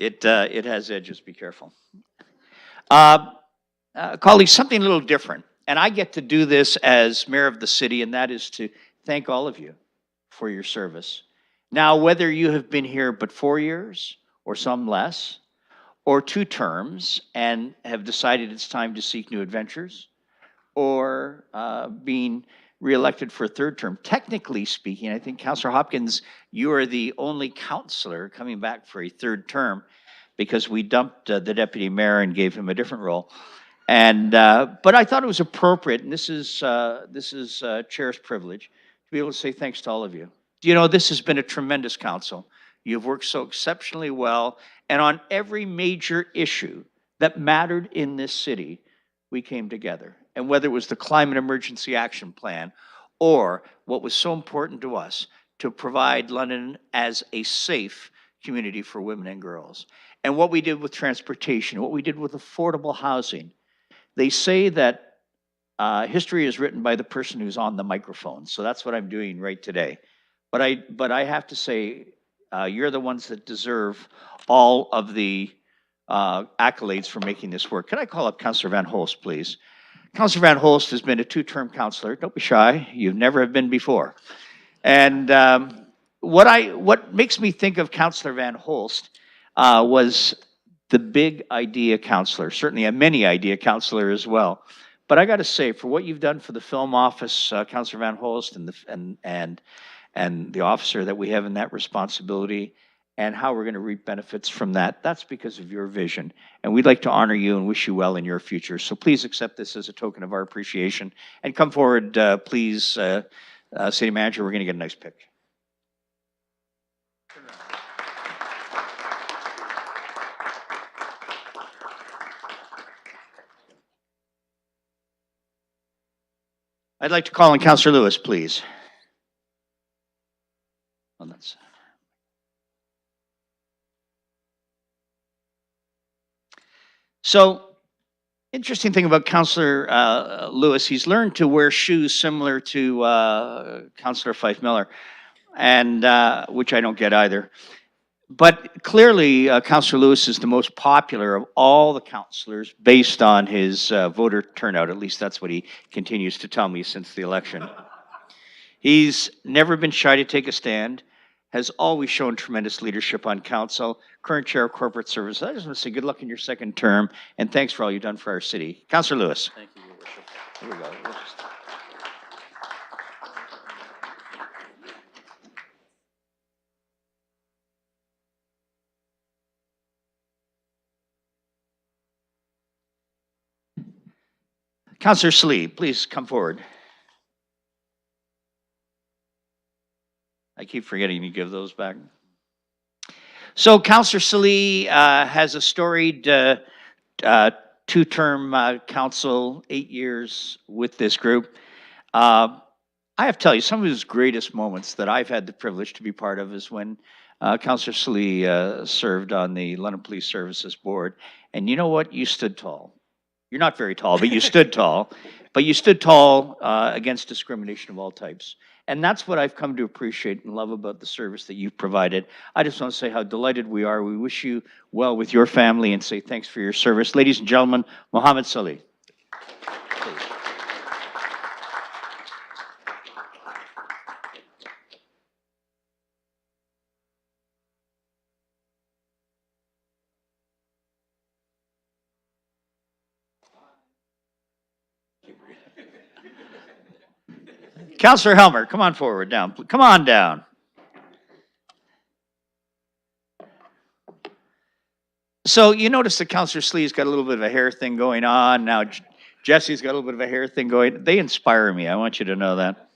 It has edges, be careful. Colleagues, something a little different. And I get to do this as mayor of the city, and that is to thank all of you for your service. Now, whether you have been here but 4 years, or some less, or 2 terms, and have decided it's time to seek new adventures, or being reelected for a 3rd term. Technically speaking, I think Councillor Hopkins, you are the only councillor coming back for a 3rd term because we dumped the deputy mayor and gave him a different role. And but I thought it was appropriate, and this is Chair's privilege, to be able to say thanks to all of you. You know, this has been a tremendous council. You've worked so exceptionally well, and on every major issue that mattered in this city, we came together. And whether it was the Climate Emergency Action Plan or what was so important to us, to provide London as a safe community for women and girls. And what we did with transportation, what we did with affordable housing. They say that history is written by the person who's on the microphone. So that's what I'm doing right today. But I have to say, you're the ones that deserve all of the accolades for making this work. Can I call up Councillor Van Holst, please? Councillor Van Holst has been a 2-term councillor. Don't be shy. You never have been before. And what makes me think of Councillor Van Holst was the big idea councillor, certainly a many idea councillor as well. But I got to say, for what you've done for the film office, Councillor Van Holst, and the officer that we have in that responsibility, and how we're going to reap benefits from that, that's because of your vision. And we'd like to honor you and wish you well in your future. So please accept this as a token of our appreciation. And come forward, please, City Manager, we're going to get a nice pic. I'd like to call on Councillor Lewis, please. On that side. So, interesting thing about Councillor Lewis, he's learned to wear shoes similar to Councillor Fife Miller, and which I don't get either. But clearly, Councillor Lewis is the most popular of all the councillors based on his voter turnout. At least that's what he continues to tell me since the election. He's never been shy to take a stand, has always shown tremendous leadership on council, current chair of corporate service. I just want to say good luck in your second term, and thanks for all you've done for our city. Councillor Lewis. Thank you, Your Worship. Here we go. We'll just... Councillor Slee, please come forward. I keep forgetting to give those back. So Councillor Slee has a storied two-term council, 8 years with this group. I have to tell you, some of his greatest moments that I've had the privilege to be part of is when Councillor Slee served on the London Police Services Board. And you know what? You stood tall. You're not very tall, but you stood tall. But you stood tall against discrimination of all types. And that's what I've come to appreciate and love about the service that you've provided. I just want to say how delighted we are. We wish you well with your family and say thanks for your service. Ladies and gentlemen, Mohammed Salih. Please. Councillor Helmer, come on forward down. Come on down. So you notice that Councillor Slee's got a little bit of a hair thing going on. Now Jesse's got a little bit of a hair thing going. They inspire me. I want you to know that.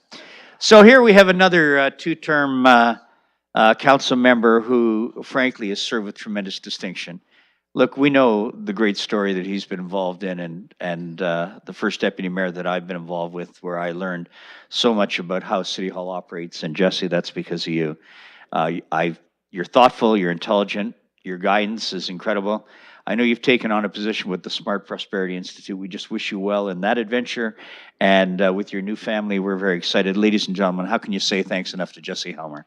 So here we have another two-term council member who, frankly, has served with tremendous distinction. Look, we know the great story that he's been involved in, and the first deputy mayor that I've been involved with, where I learned so much about how City Hall operates. And Jesse, that's because of you. You're thoughtful, you're intelligent, your guidance is incredible. I know you've taken on a position with the Smart Prosperity Institute. We just wish you well in that adventure. And with your new family, we're very excited. Ladies and gentlemen, how can you say thanks enough to Jesse Helmer?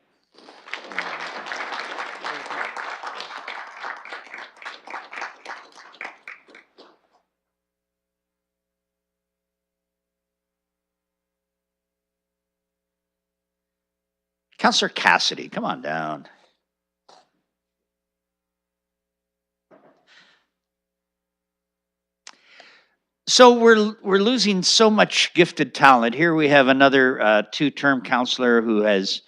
Councillor Cassidy, come on down. So we're losing so much gifted talent. Here we have another two-term councillor who has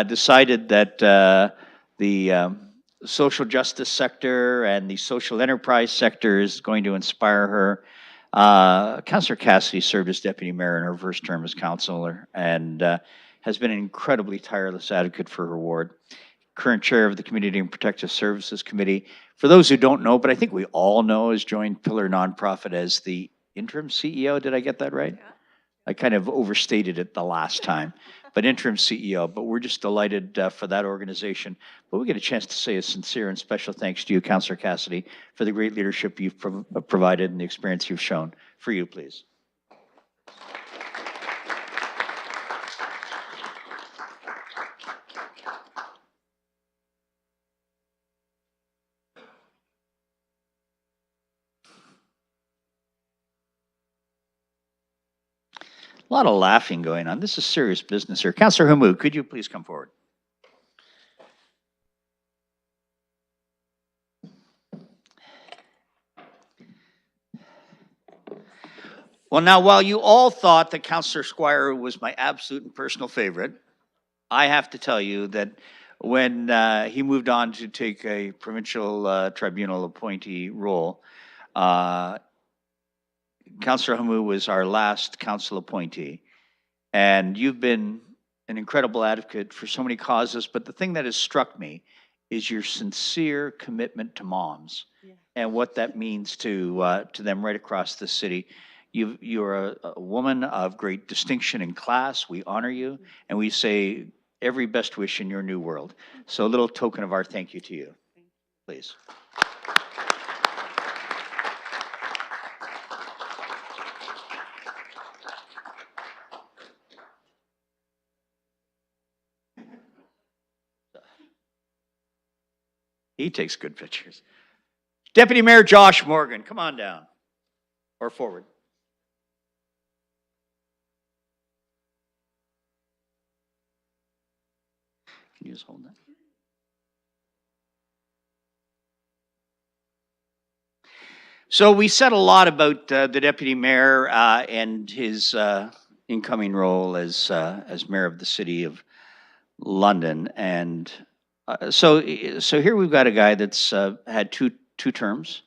decided that the social justice sector and the social enterprise sector is going to inspire her. Councillor Cassidy served as deputy mayor in her first term as councillor and has been an incredibly tireless advocate for her ward. Current chair of the Community and Protective Services Committee. For those who don't know, but I think we all know, has joined Pillar Nonprofit as the interim CEO. Did I get that right? Yeah. I kind of overstated it the last time, but interim CEO. But we're just delighted for that organization. But we get a chance to say a sincere and special thanks to you, Councillor Cassidy, for the great leadership you've provided and the experience you've shown. For you, please. A lot of laughing going on. This is serious business here. Councillor Hammoud, could you please come forward? Well, now, while you all thought that Councillor Squire was my absolute and personal favorite, I have to tell you that when he moved on to take a provincial tribunal appointee role, Councillor Hammoud was our last council appointee, and you've been an incredible advocate for so many causes, but the thing that has struck me is your sincere commitment to moms and what that means to them right across the city. You're a woman of great distinction and class. We honor you, and we say every best wish in your new world. So a little token of our thank you to you, please. He takes good pictures. Deputy Mayor Josh Morgan, come on down or forward. Can you just hold that? So we said a lot about the deputy mayor and his incoming role as mayor of the city of London, and so here we've got a guy that's had two terms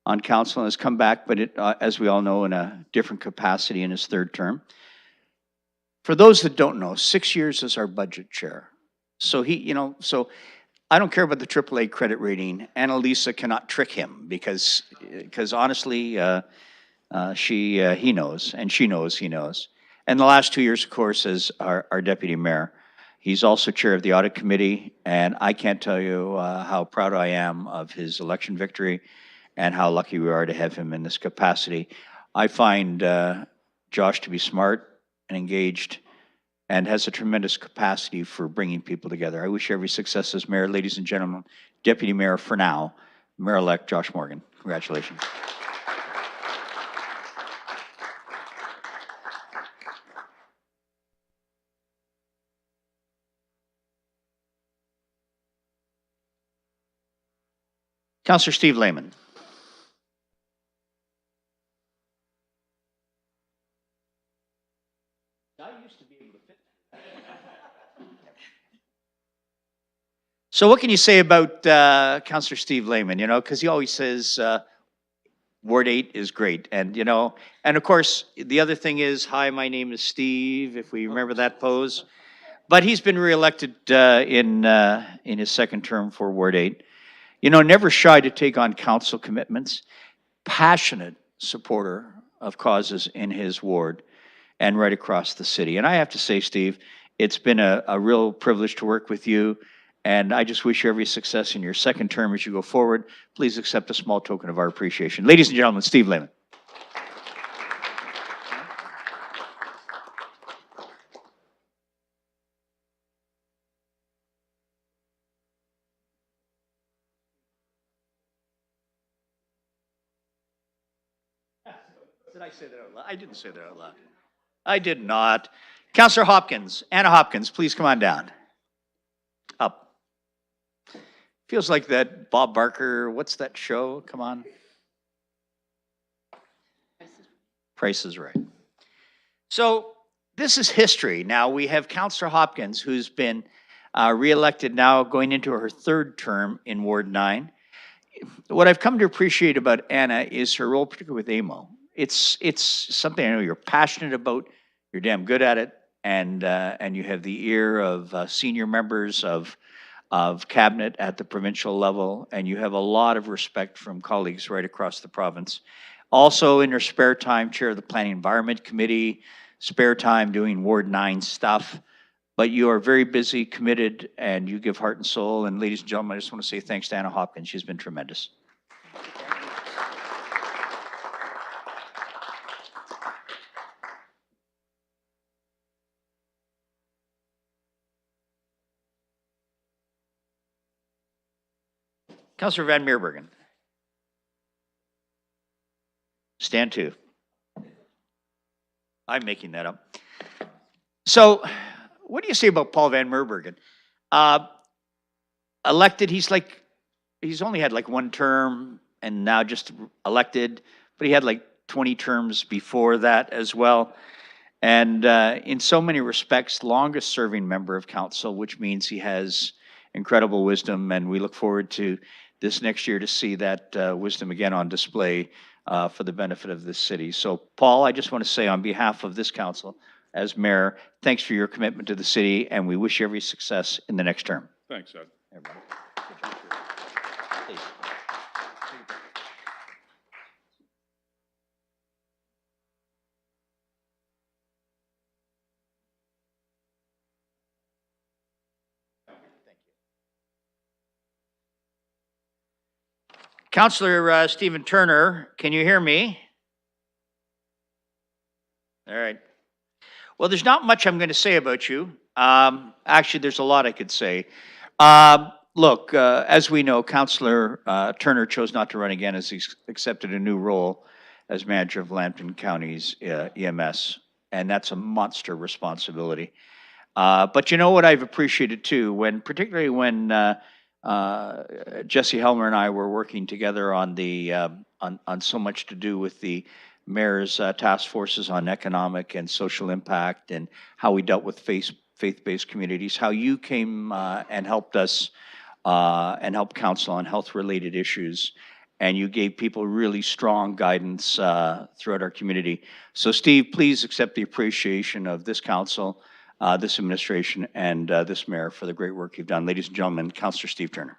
on council and has come back, but as we all know, in a different capacity in his third term. For those that don't know, 6 years as our budget chair. So so I don't care about the AAA credit rating. Annalisa cannot trick him because honestly, he knows, and she knows he knows. And the last 2 years, of course, as our deputy mayor. He's also chair of the audit committee, and I can't tell you how proud I am of his election victory and how lucky we are to have him in this capacity. I find Josh to be smart and engaged and has a tremendous capacity for bringing people together. I wish you every success as mayor. Ladies and gentlemen, Deputy Mayor for now, Mayor-elect Josh Morgan. Congratulations. Councillor Steve Lehman. So what can you say about Councillor Steve Lehman, because he always says Ward 8 is great. And, and of course, the other thing is, hi, my name is Steve, if we remember that pose. But he's been reelected in his second term for Ward 8. Never shy to take on council commitments, passionate supporter of causes in his ward and right across the city. And I have to say, Steve, it's been a real privilege to work with you. And I just wish you every success in your second term as you go forward. Please accept a small token of our appreciation. Ladies and gentlemen, Steve Lehman. Did I say that out loud? I didn't say that out loud. I did not. Councillor Hopkins, Anna Hopkins, please come on down. Up. Feels like that Bob Barker, what's that show? Come on. Price is Right. So this is history. Now we have Councillor Hopkins, who's been reelected now going into her third term in Ward 9. What I've come to appreciate about Anna is her role, particularly with AMO. It's something I know you're passionate about, you're damn good at it, and you have the ear of senior members of cabinet at the provincial level, and you have a lot of respect from colleagues right across the province. Also, in her spare time, chair of the Planning Environment Committee, spare time doing Ward 9 stuff, but you are very busy, committed, and you give heart and soul. And ladies and gentlemen, I just want to say thanks to Anna Hopkins. She's been tremendous. Councillor Van Meerbergen. Stand to. I'm making that up. So, what do you say about Paul Van Meerbergen? Elected, he's only had like one term and now just elected, but he had like 20 terms before that as well. And in so many respects, longest serving member of council, which means he has incredible wisdom, and we look forward to this next year to see that wisdom again on display for the benefit of this city. So, Paul, I just want to say on behalf of this council, as mayor, thanks for your commitment to the city, and we wish you every success in the next term. Thanks, Ed. Everybody. Councillor Stephen Turner, can you hear me? All right. Well, there's not much I'm going to say about you. Actually, there's a lot I could say. Look, as we know, Councillor Turner chose not to run again as he's accepted a new role as manager of Lambton County's EMS, and that's a monster responsibility. But you know what I've appreciated too, particularly when Jesse Helmer and I were working together on on so much to do with the mayor's task forces on economic and social impact and how we dealt with faith-based communities, how you came and helped us and helped council on health-related issues, and you gave people really strong guidance throughout our community. So Steve, please accept the appreciation of this council, this administration, and this mayor for the great work you've done. Ladies and gentlemen, Councillor Steve Turner.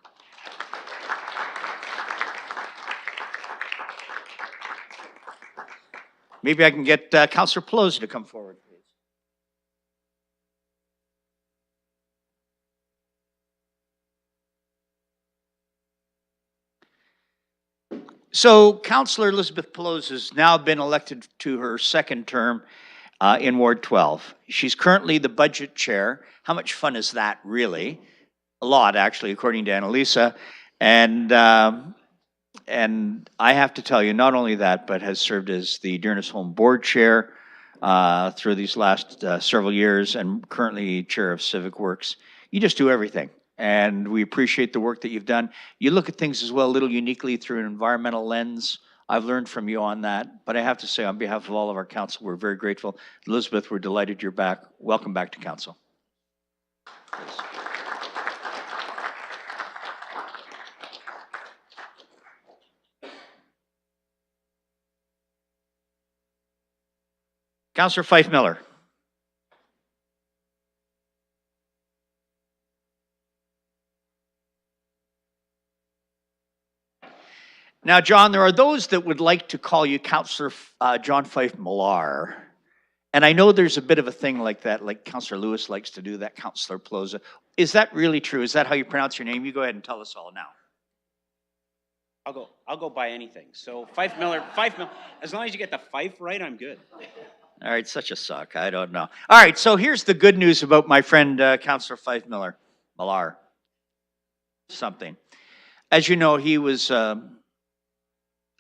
Maybe I can get Councillor Pelosi to come forward, please. So Councillor Elizabeth Pelosi has now been elected to her second term in Ward 12. She's currently the budget chair. How much fun is that, really? A lot, actually, according to Annalisa. And I have to tell you, not only that, but has served as the Dearness Home Board Chair through these last several years and currently Chair of Civic Works. You just do everything. And we appreciate the work that you've done. You look at things as well a little uniquely through an environmental lens. I've learned from you on that. But I have to say, on behalf of all of our council, we're very grateful. Elizabeth, we're delighted you're back. Welcome back to council. Please. Councillor Fife Miller. Now, John, there are those that would like to call you Councillor John Fife Millar. And I know there's a bit of a thing like that, like Councillor Lewis likes to do that, Councillor Pelosi. Is that really true? Is that how you pronounce your name? You go ahead and tell us all now. I'll go by anything. So Fife Miller, as long as you get the Fife right, I'm good. All right, such a suck. I don't know. All right, so here's the good news about my friend Councillor Fife Millar. Something. As you know, he was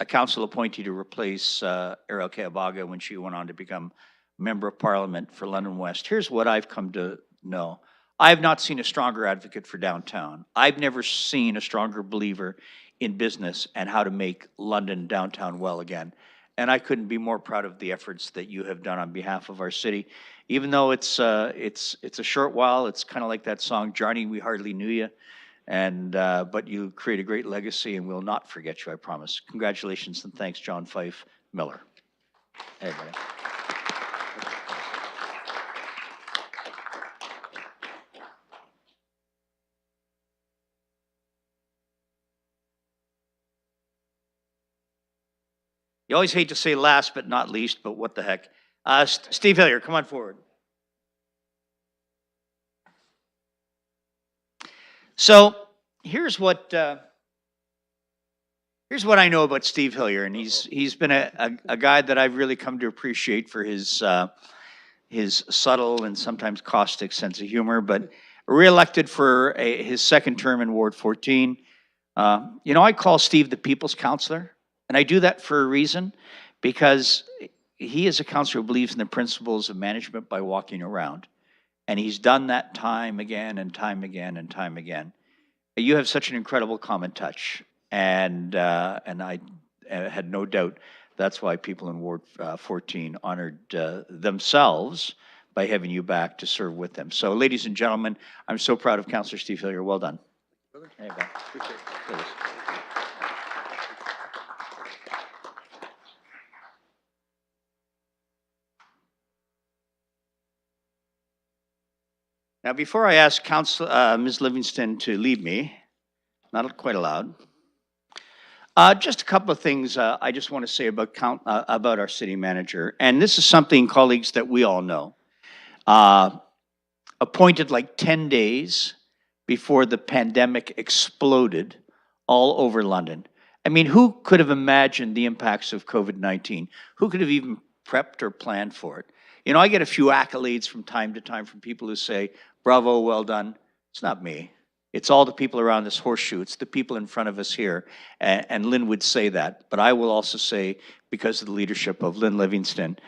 a council appointee to replace Ariel Keabaga when she went on to become Member of Parliament for London West. Here's what I've come to know. I have not seen a stronger advocate for downtown. I've never seen a stronger believer in business and how to make London downtown well again. And I couldn't be more proud of the efforts that you have done on behalf of our city. Even though it's a short while, it's kind of like that song, Johnny, We Hardly Knew You. But you create a great legacy and we'll not forget you, I promise. Congratulations and thanks, John Fife Miller. Hey, buddy. You always hate to say last but not least, but what the heck. Steve Hillier, come on forward. So here's what I know about Steve Hillier, and he's been a guy that I've really come to appreciate for his subtle and sometimes caustic sense of humor. But reelected for his second term in Ward 14. You know, I call Steve the People's Counselor. And I do that for a reason, because he is a counselor who believes in the principles of management by walking around. And he's done that time again and time again and time again. You have such an incredible common touch. And I had no doubt that's why people in Ward 14 honored themselves by having you back to serve with them. So ladies and gentlemen, I'm so proud of Councillor Steve Hillier. Well done. There you go. Appreciate it. Please. Now, before I ask Ms. Livingston to leave me, not quite allowed, just a couple of things I just want to say about our city manager. And this is something, colleagues, that we all know. Appointed like 10 days before the pandemic exploded all over London. I mean, who could have imagined the impacts of COVID-19? Who could have even prepped or planned for it? You know, I get a few accolades from time to time from people who say, bravo, well done. It's not me. It's all the people around this horseshoe. It's the people in front of us here. And Lynn would say that. But I will also say, because of the leadership of Lynn Livingston,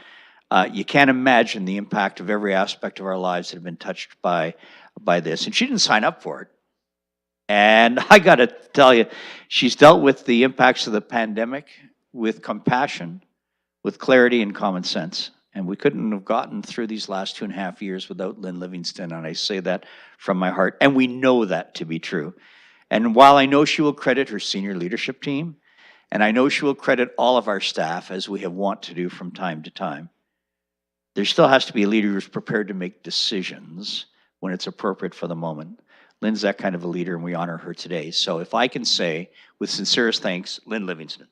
you can't imagine the impact of every aspect of our lives that have been touched by this. And she didn't sign up for it. And I got to tell you, she's dealt with the impacts of the pandemic with compassion, with clarity and common sense. And we couldn't have gotten through these last 2.5 years without Lynn Livingston, and I say that from my heart. And we know that to be true. And while I know she will credit her senior leadership team, and I know she will credit all of our staff, as we have want to do from time to time, there still has to be a leader who's prepared to make decisions when it's appropriate for the moment. Lynn's that kind of a leader, and we honor her today. So if I can say, with sincerest thanks, Lynn Livingston.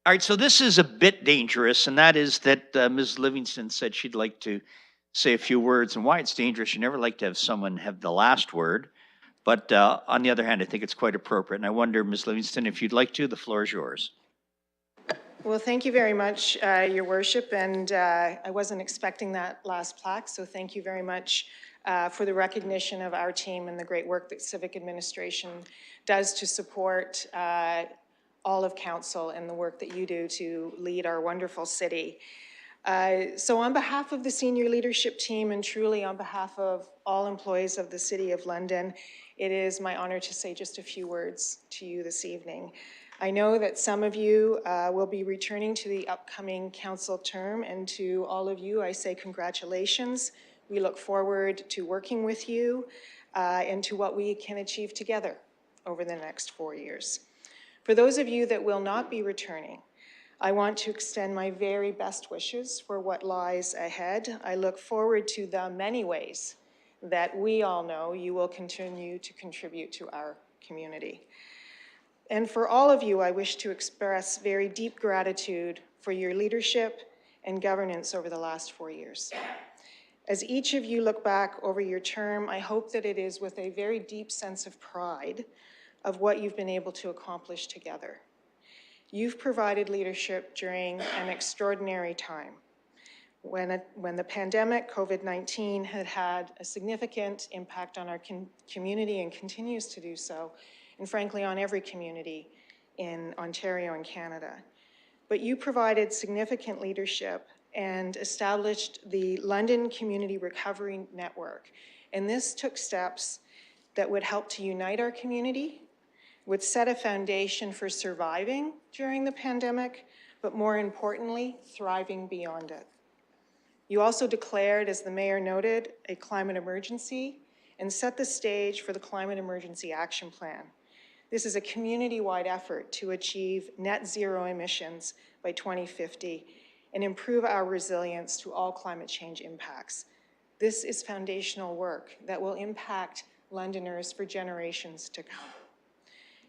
All right, so this is a bit dangerous, and that is that Ms. Livingston said she'd like to say a few words. And why it's dangerous, you never like to have someone have the last word. But on the other hand, I think it's quite appropriate. And I wonder, Ms. Livingston, if you'd like to, the floor is yours. Well, thank you very much, Your Worship, and I wasn't expecting that last plaque, so thank you very much for the recognition of our team and the great work that Civic Administration does to support all of council and the work that you do to lead our wonderful city. So on behalf of the senior leadership team and truly on behalf of all employees of the City of London, it is my honor to say just a few words to you this evening. I know that some of you will be returning to the upcoming council term, and to all of you I say congratulations. We look forward to working with you and to what we can achieve together over the next 4 years. For those of you that will not be returning, I want to extend my very best wishes for what lies ahead. I look forward to the many ways that we all know you will continue to contribute to our community. And for all of you, I wish to express very deep gratitude for your leadership and governance over the last 4 years. As each of you look back over your term, I hope that it is with a very deep sense of pride of what you've been able to accomplish together. You've provided leadership during an extraordinary time when the pandemic, COVID-19, had a significant impact on our community and continues to do so, and frankly on every community in Ontario and Canada. But you provided significant leadership and established the London Community Recovery Network. And this took steps that would help to unite our community, would set a foundation for surviving during the pandemic, but more importantly, thriving beyond it. You also declared, as the mayor noted, a climate emergency and set the stage for the Climate Emergency Action Plan. This is a community-wide effort to achieve net zero emissions by 2050 and improve our resilience to all climate change impacts. This is foundational work that will impact Londoners for generations to come.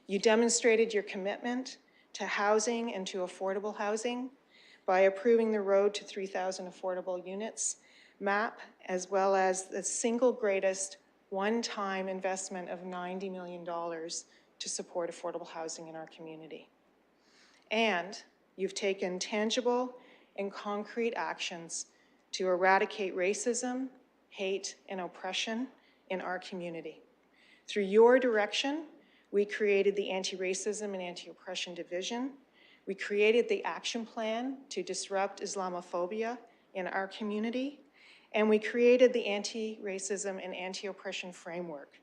You demonstrated your commitment to housing and to affordable housing by approving the Road to 3,000 Affordable Units map, as well as the single greatest one-time investment of $90 million to support affordable housing in our community. And you've taken tangible and concrete actions to eradicate racism, hate, and oppression in our community. Through your direction, we created the Anti-Racism and Anti-Oppression Division. We created the action plan to disrupt Islamophobia in our community. And we created the Anti-Racism and Anti-Oppression Framework,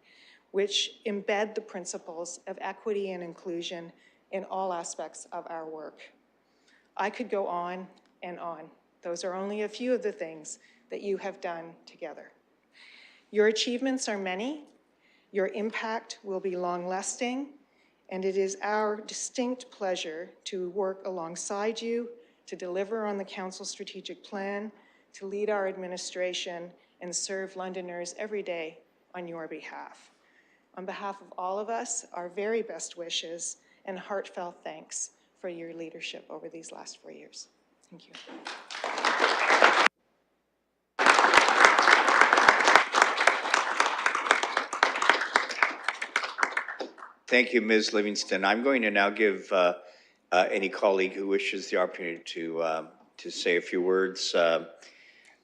which embed the principles of equity and inclusion in all aspects of our work. I could go on and on. Those are only a few of the things that you have done together. Your achievements are many. Your impact will be long-lasting, and it is our distinct pleasure to work alongside you, to deliver on the Council strategic plan, to lead our administration, and serve Londoners every day on your behalf. On behalf of all of us, our very best wishes and heartfelt thanks for your leadership over these last 4 years. Thank you. Thank you, Ms. Livingston. I'm going to now give any colleague who wishes the opportunity to say a few words.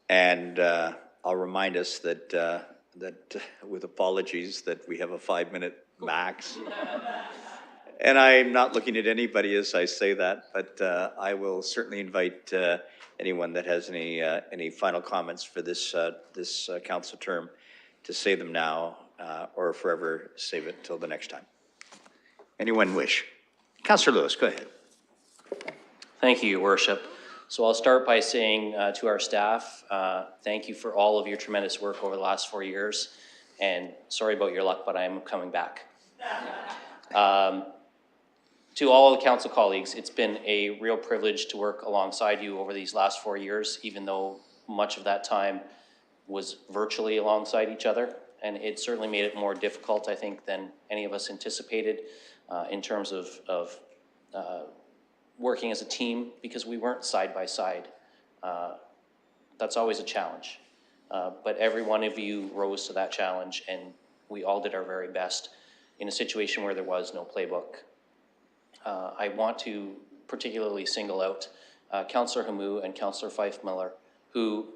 And I'll remind us that, with apologies, that we have a 5-minute max. And I'm not looking at anybody as I say that, but I will certainly invite anyone that has any final comments for this council term to say them now or forever save it till the next time. Anyone wish? Councillor Lewis, go ahead. Thank you, Your Worship. So I'll start by saying to our staff, thank you for all of your tremendous work over the last 4 years. And sorry about your luck, but I'm coming back. To all the council colleagues, it's been a real privilege to work alongside you over these last 4 years, even though much of that time was virtually alongside each other. And it certainly made it more difficult, I think, than any of us anticipated in terms of working as a team, because we weren't side by side. That's always a challenge. But every one of you rose to that challenge, and we all did our very best in a situation where there was no playbook. I want to particularly single out Councillor Hamou and Councillor Fife-Miller, who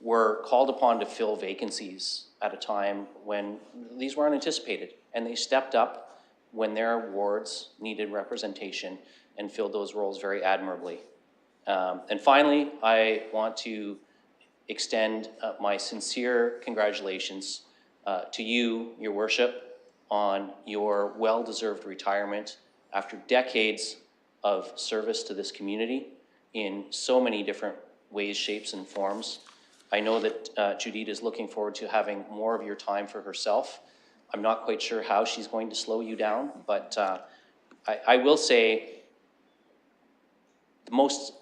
were called upon to fill vacancies at a time when these were unanticipated, and they stepped up when their wards needed representation and filled those roles very admirably. And finally, I want to extend my sincere congratulations to you, Your Worship, on your well-deserved retirement after decades of service to this community in so many different ways, shapes, and forms. I know that Judith is looking forward to having more of your time for herself. I'm not quite sure how she's going to slow you down, but I will say the most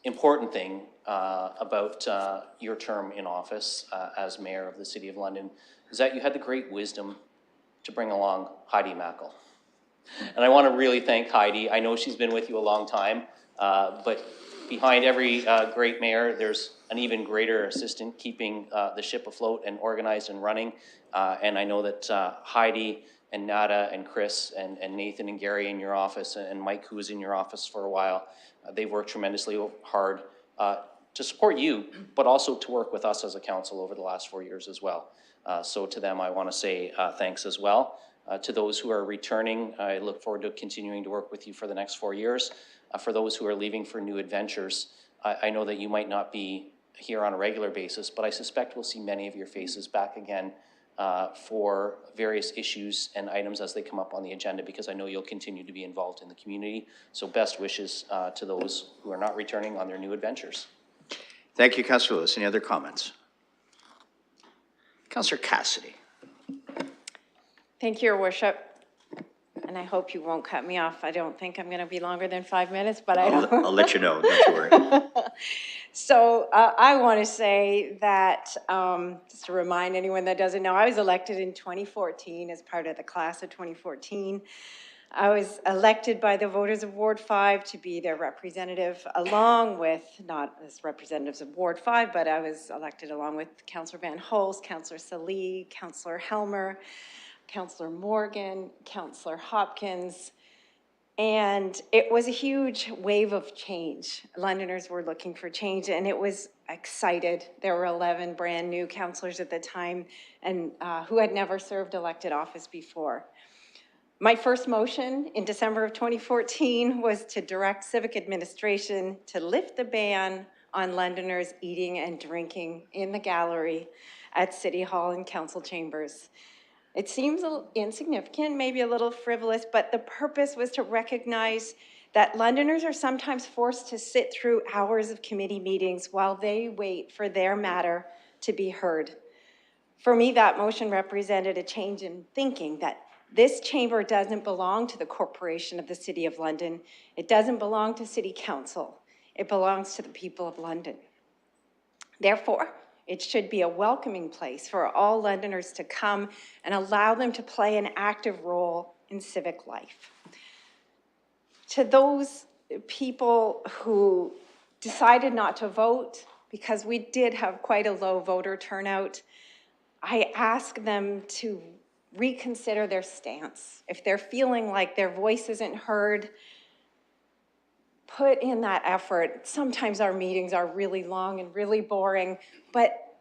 important thing about your term in office as mayor of the City of London is that you had the great wisdom to bring along Heidi Mackle. And I want to really thank Heidi. I know she's been with you a long time, but behind every great mayor, there's an even greater assistant keeping the ship afloat and organized and running. And I know that Heidi and Nada and Chris and Nathan and Gary in your office and Mike, who was in your office for a while, they've worked tremendously hard to support you, but also to work with us as a council over the last 4 years as well. So to them, I want to say thanks as well. To those who are returning, I look forward to continuing to work with you for the next 4 years. For those who are leaving for new adventures, I know that you might not be here on a regular basis, but I suspect we'll see many of your faces back again for various issues and items as they come up on the agenda, because I know you'll continue to be involved in the community. So best wishes to those who are not returning on their new adventures. Thank you, Councillor Lewis. Any other comments? Councillor Cassidy. Thank you, Your Worship. And I hope you won't cut me off. I don't think I'm going to be longer than 5 minutes, but I'll let you know, don't you worry. So I want to say that, just to remind anyone that doesn't know, I was elected in 2014 as part of the class of 2014. I was elected by the voters of Ward 5 to be their representative, along with, not as representatives of Ward 5, but I was elected along with Councillor Van Holst, Councillor Salee, Councillor Helmer, Councillor Morgan, Councillor Hopkins, and it was a huge wave of change. Londoners were looking for change, and it was excited. There were 11 brand new councillors at the time and who had never served elected office before. My first motion in December of 2014 was to direct civic administration to lift the ban on Londoners eating and drinking in the gallery at City Hall and council chambers. It seems insignificant, maybe a little frivolous, but the purpose was to recognize that Londoners are sometimes forced to sit through hours of committee meetings while they wait for their matter to be heard. For me, that motion represented a change in thinking that this chamber doesn't belong to the corporation of the City of London. It doesn't belong to City Council. It belongs to the people of London. Therefore, it should be a welcoming place for all Londoners to come and allow them to play an active role in civic life. To those people who decided not to vote, because we did have quite a low voter turnout, I ask them to reconsider their stance. If they're feeling like their voice isn't heard, put in that effort. Sometimes our meetings are really long and really boring, but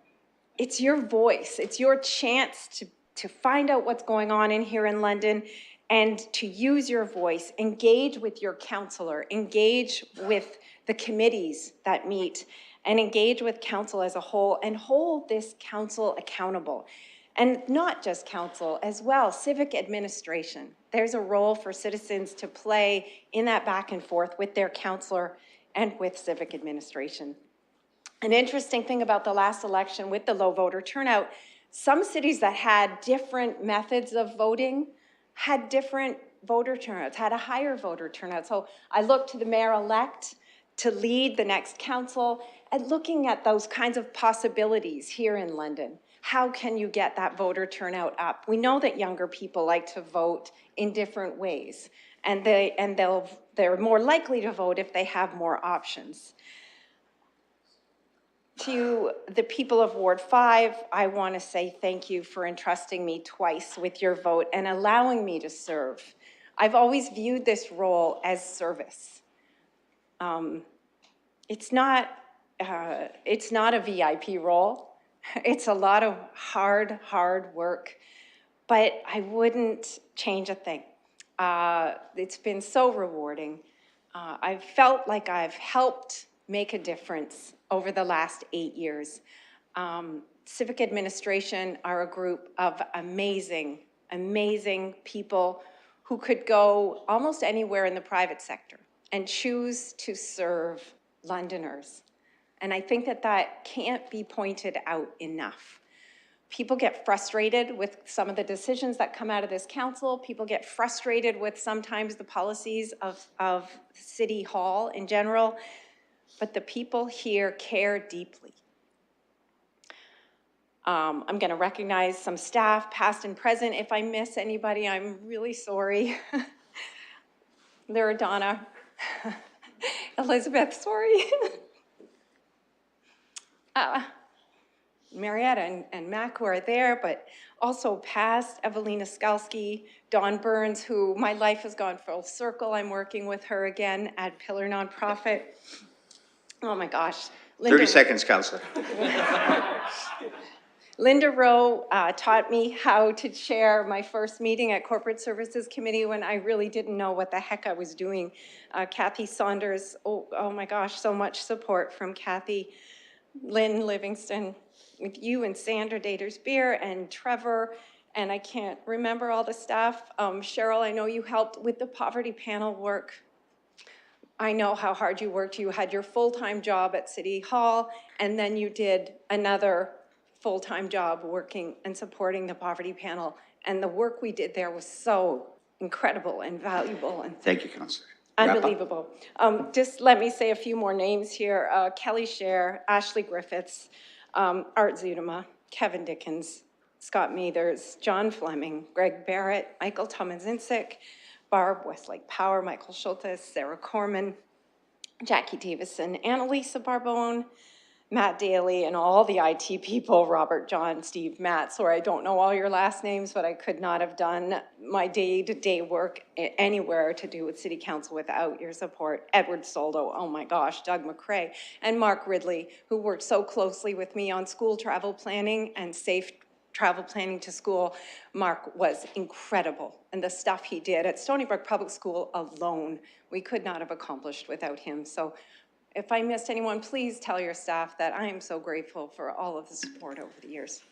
it's your voice. It's your chance to find out what's going on in here in London and to use your voice. Engage with your councillor, engage with the committees that meet, and engage with council as a whole, and hold this council accountable. And not just council, as well, civic administration. There's a role for citizens to play in that back and forth with their councillor and with civic administration. An interesting thing about the last election with the low voter turnout, some cities that had different methods of voting had different voter turnouts, had a higher voter turnout. So I look to the mayor-elect to lead the next council and looking at those kinds of possibilities here in London. How can you get that voter turnout up? We know that younger people like to vote in different ways, and they're more likely to vote if they have more options. To the people of Ward 5, I want to say thank you for entrusting me twice with your vote and allowing me to serve. I've always viewed this role as service. It's not a VIP role. It's a lot of hard work, but I wouldn't change a thing. It's been so rewarding. I've felt like I've helped make a difference over the last 8 years. Civic administration are a group of amazing people who could go almost anywhere in the private sector and choose to serve Londoners. And I think that can't be pointed out enough. People get frustrated with some of the decisions that come out of this council. People get frustrated with sometimes the policies of City Hall in general, but the people here care deeply. I'm going to recognize some staff, past and present. If I miss anybody, I'm really sorry. There are Donna, Elizabeth, sorry. Marietta and Mac who are there, but also past, Evelina Skalski, Dawn Burns, who my life has gone full circle. I'm working with her again at Pillar Nonprofit. Oh my gosh. 30 seconds, Councillor. Linda Rowe taught me how to chair my first meeting at Corporate Services Committee when I really didn't know what the heck I was doing. Kathy Saunders, oh my gosh, so much support from Kathy. Lynn Livingston, with you and Sandra Daters-Beer and Trevor, and I can't remember all the staff. Cheryl, I know you helped with the poverty panel work. I know how hard you worked. You had your full-time job at City Hall, and then you did another full-time job working and supporting the poverty panel. And the work we did there was so incredible and valuable. And thank you, Councillor. Unbelievable. Just let me say a few more names here. Kelly Scher, Ashley Griffiths, Art Zudema, Kevin Dickens, Scott Mathers, John Fleming, Greg Barrett, Michael Tomazinsic, Barb Westlake Power, Michael Schultes, Sarah Corman, Jackie Davison, Annalisa Barbone, Matt Daly, and all the IT people, Robert, John, Steve, Matt. Sorry, I don't know all your last names, but I could not have done my day-to-day work anywhere to do with City Council without your support. Edward Soldo, oh my gosh, Doug McCrae, and Mark Ridley, who worked so closely with me on school travel planning and safe travel planning to school. Mark was incredible, and the stuff he did at Stony Brook Public School alone, we could not have accomplished without him. So if I missed anyone, please tell your staff that I am so grateful for all of the support over the years.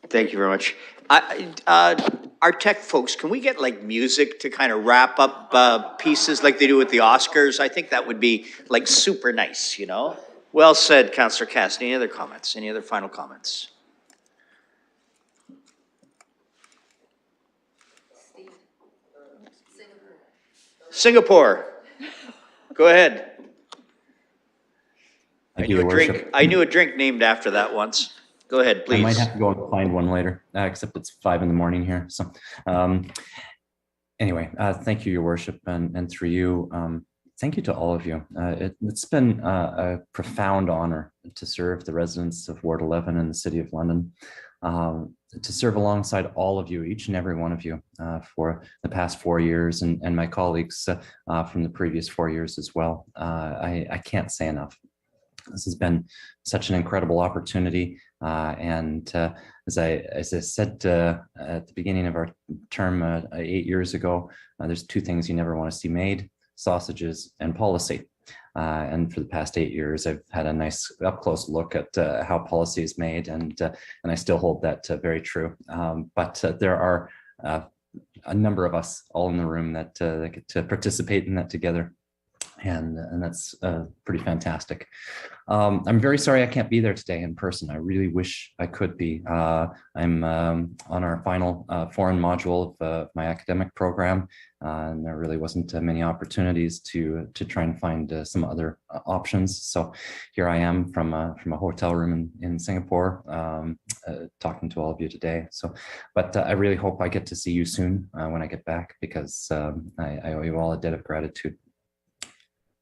Thank you very much. Our tech folks, can we get like music to kind of wrap up pieces like they do with the Oscars? I think that would be like super nice, you know? Well said, Councillor Cassidy. Any other comments? Any other final comments? Singapore. Go ahead. I knew a drink named after that once. Go ahead, please. I might have to go and find one later, except it's 5 a.m. here. So anyway, thank you, Your Worship, and through you, thank you to all of you. It's been a profound honor to serve the residents of Ward 11 in the City of London. to serve alongside all of you, each and every one of you, for the past 4 years, and my colleagues from the previous 4 years as well. I can't say enough. This has been such an incredible opportunity. And as I said at the beginning of our term 8 years ago, there's two things you never want to see made: sausages and policy. And for the past 8 years, I've had a nice up-close look at how policy is made, and I still hold that very true. But there are a number of us all in the room that get to participate in that together. And that's pretty fantastic. I'm very sorry I can't be there today in person. I really wish I could be. I'm on our final foreign module of my academic program, and there really wasn't many opportunities to try and find some other options. So here I am from a hotel room in Singapore, talking to all of you today. So, but I really hope I get to see you soon when I get back, because I owe you all a debt of gratitude.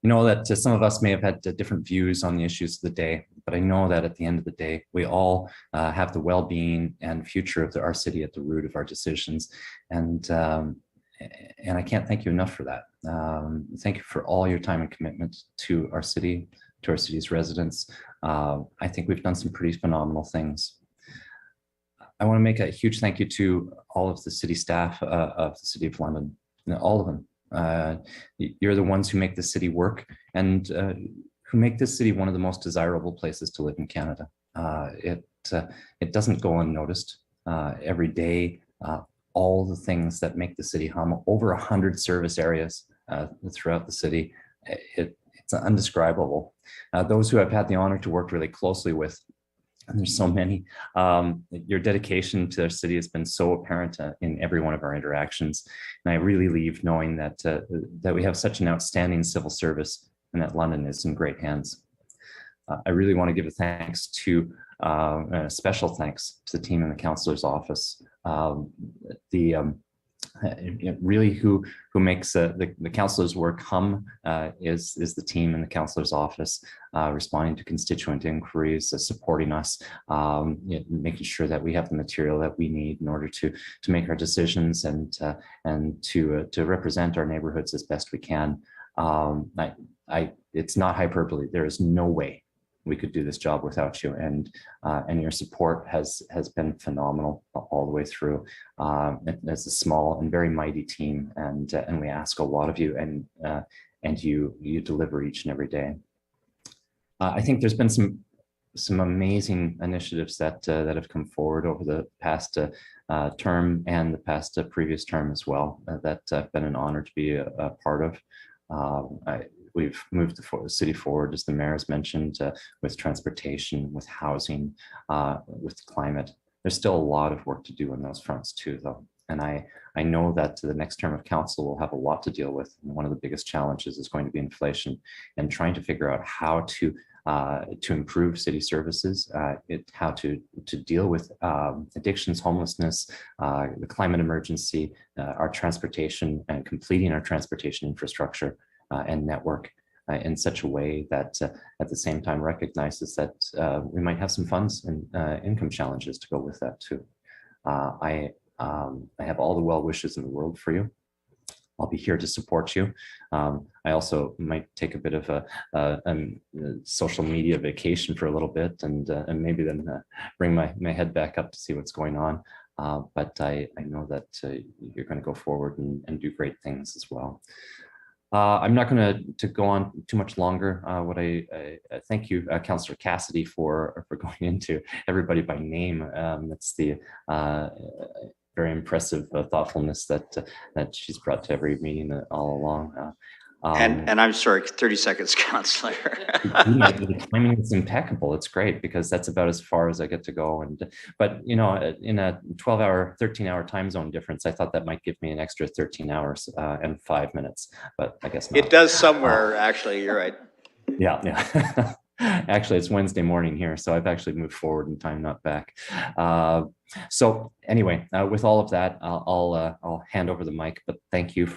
You know that some of us may have had different views on the issues of the day, but I know that at the end of the day, we all have the well-being and future of our city at the root of our decisions. And I can't thank you enough for that. Thank you for all your time and commitment to our city, to our city's residents. I think we've done some pretty phenomenal things. I want to make a huge thank you to all of the city staff of the City of London, all of them. You're the ones who make the city work, and who make this city one of the most desirable places to live in Canada. It doesn't go unnoticed. Every day, all the things that make the city hum, over 100 service areas throughout the city, it's undescribable. Those who I've had the honor to work really closely with, and there's so many, your dedication to our city has been so apparent in every one of our interactions. And I really leave knowing that that we have such an outstanding civil service, and that London is in great hands. I really want to give a thanks to, special thanks to the team in the councillor's office. Really who makes the councillor's work hum is the team in the councillor's office, responding to constituent inquiries, supporting us, making sure that we have the material that we need in order to make our decisions and to represent our neighborhoods as best we can. It's not hyperbole. There is no way we could do this job without you, and your support has been phenomenal all the way through. It's a small and very mighty team, and we ask a lot of you, and you deliver each and every day. I think there's been some amazing initiatives that have come forward over the past term and the past previous term as well, that I've been an honor to be a part of. We've moved the city forward, as the mayor has mentioned, with transportation, with housing, with climate. There's still a lot of work to do on those fronts too, though. And I know that the next term of council will have a lot to deal with. And one of the biggest challenges is going to be inflation, and trying to figure out how to improve city services, how to deal with addictions, homelessness, the climate emergency, our transportation, and completing our transportation infrastructure and network in such a way that at the same time recognizes that we might have some funds and income challenges to go with that too. I have all the well wishes in the world for you. I'll be here to support you. I also might take a bit of a social media vacation for a little bit, and maybe then bring my head back up to see what's going on. But I know that you're going to go forward and do great things as well. I'm not going to go on too much longer. I thank you, Councillor Cassidy, for going into everybody by name. That's the very impressive thoughtfulness that she's brought to every meeting all along. And I'm sorry, 30 seconds, Councillor. The timing is impeccable. It's great, because that's about as far as I get to go. But you know, in a 12-hour, 13-hour time zone difference, I thought that might give me an extra 13 hours and 5 minutes. But I guess not. It does somewhere, actually. You're right. Yeah. Actually, it's Wednesday morning here, so I've actually moved forward in time, not back. So anyway, with all of that, I'll hand over the mic. But thank you,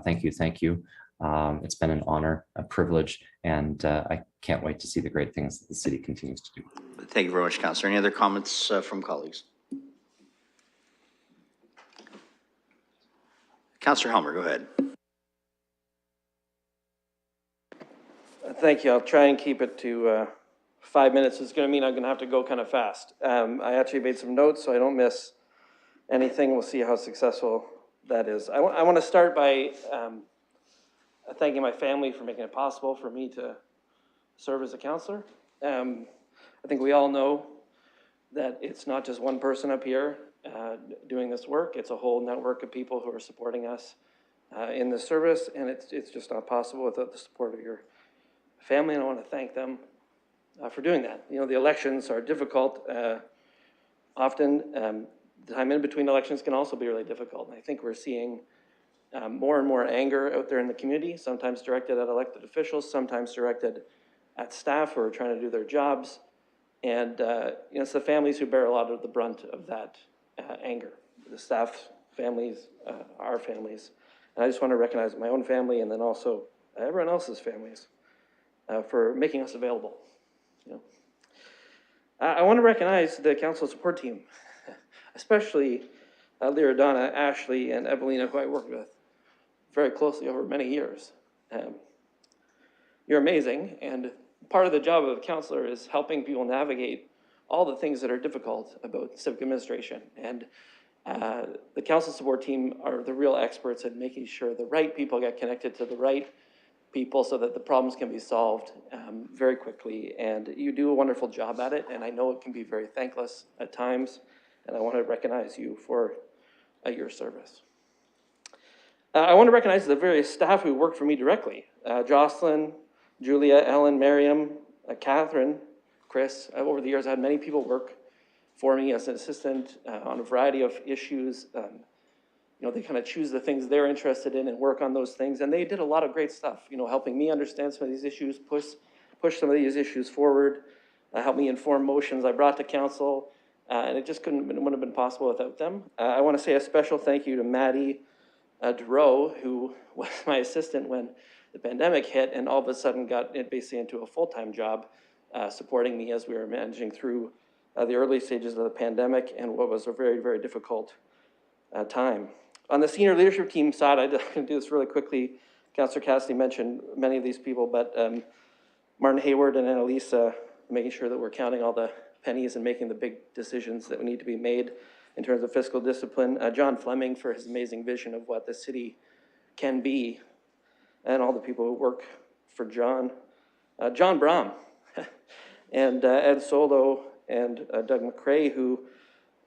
thank you. It's been an honor, a privilege, and I can't wait to see the great things that the city continues to do. Thank you very much, Councillor. Any other comments from colleagues? Councillor Helmer, go ahead. Thank you. I'll try and keep it to 5 minutes. It's going to mean I'm going to have to go kind of fast. I actually made some notes so I don't miss anything. We'll see how successful that is. I want to start by thanking my family for making it possible for me to serve as a councillor. I think we all know that it's not just one person up here doing this work. It's a whole network of people who are supporting us in this service, and it's just not possible without the support of your family, and I want to thank them for doing that. You know, the elections are difficult. Often, the time in between elections can also be really difficult, and I think we're seeing more and more anger out there in the community, sometimes directed at elected officials, sometimes directed at staff who are trying to do their jobs. And you know, it's the families who bear a lot of the brunt of that anger. The staff families, our families. And I just want to recognize my own family and then also everyone else's families for making us available. You know. I want to recognize the council support team, especially Lyra, Donna, Ashley, and Evelina, who I worked with very closely over many years. You're amazing, and part of the job of a counselor is helping people navigate all the things that are difficult about civic administration. And the council support team are the real experts at making sure the right people get connected to the right people so that the problems can be solved very quickly. And you do a wonderful job at it, and I know it can be very thankless at times, and I want to recognize you for your service. I want to recognize the various staff who worked for me directly. Jocelyn, Julia, Ellen, Miriam, Catherine, Chris. Over the years, I had many people work for me as an assistant on a variety of issues. You know, they kind of choose the things they're interested in and work on those things. And they did a lot of great stuff, you know, helping me understand some of these issues, push some of these issues forward, help me inform motions I brought to council. And it just wouldn't have been possible without them. I want to say a special thank you to Maddie Duro, who was my assistant when the pandemic hit and all of a sudden got basically into a full-time job supporting me as we were managing through the early stages of the pandemic and what was a very, very difficult time. On the senior leadership team side, I'm going to do this really quickly. Councillor Cassidy mentioned many of these people, but Martin Hayward and Annalisa, making sure that we're counting all the pennies and making the big decisions that need to be made in terms of fiscal discipline. John Fleming for his amazing vision of what the city can be, and all the people who work for John. John Brahm and Ed Solo and Doug McRae, who,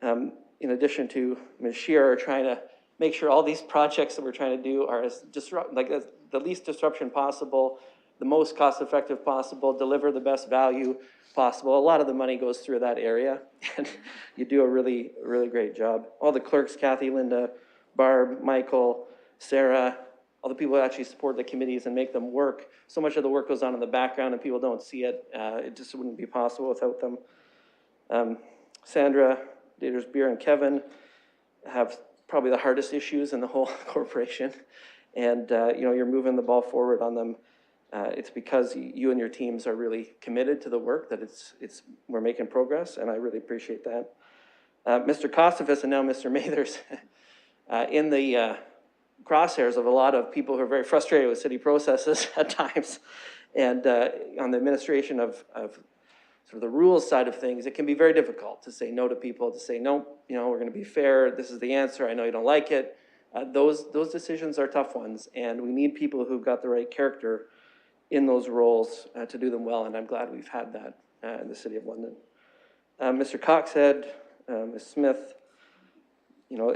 in addition to Ms. Shear, are trying to make sure all these projects that we're trying to do are as the least disruption possible, the most cost-effective possible, deliver the best value possible. A lot of the money goes through that area, and you do a really, really great job. All the clerks, Kathy, Linda, Barb, Michael, Sarah, all the people who actually support the committees and make them work. So much of the work goes on in the background and people don't see it. It just wouldn't be possible without them. Sandra, Daters Beer, and Kevin have probably the hardest issues in the whole corporation. And you know, you're moving the ball forward on them. It's because you and your teams are really committed to the work that we're making progress, and I really appreciate that. Mr. Kostifis and now Mr. Mathers in the crosshairs of a lot of people who are very frustrated with city processes at times. And on the administration of sort of the rules side of things, it can be very difficult to say no to people, to say, no, you know, we're going to be fair. This is the answer. I know you don't like it. Those decisions are tough ones, and we need people who've got the right character in those roles to do them well, and I'm glad we've had that in the City of London. Mr. Coxhead, Ms. Smith, you know,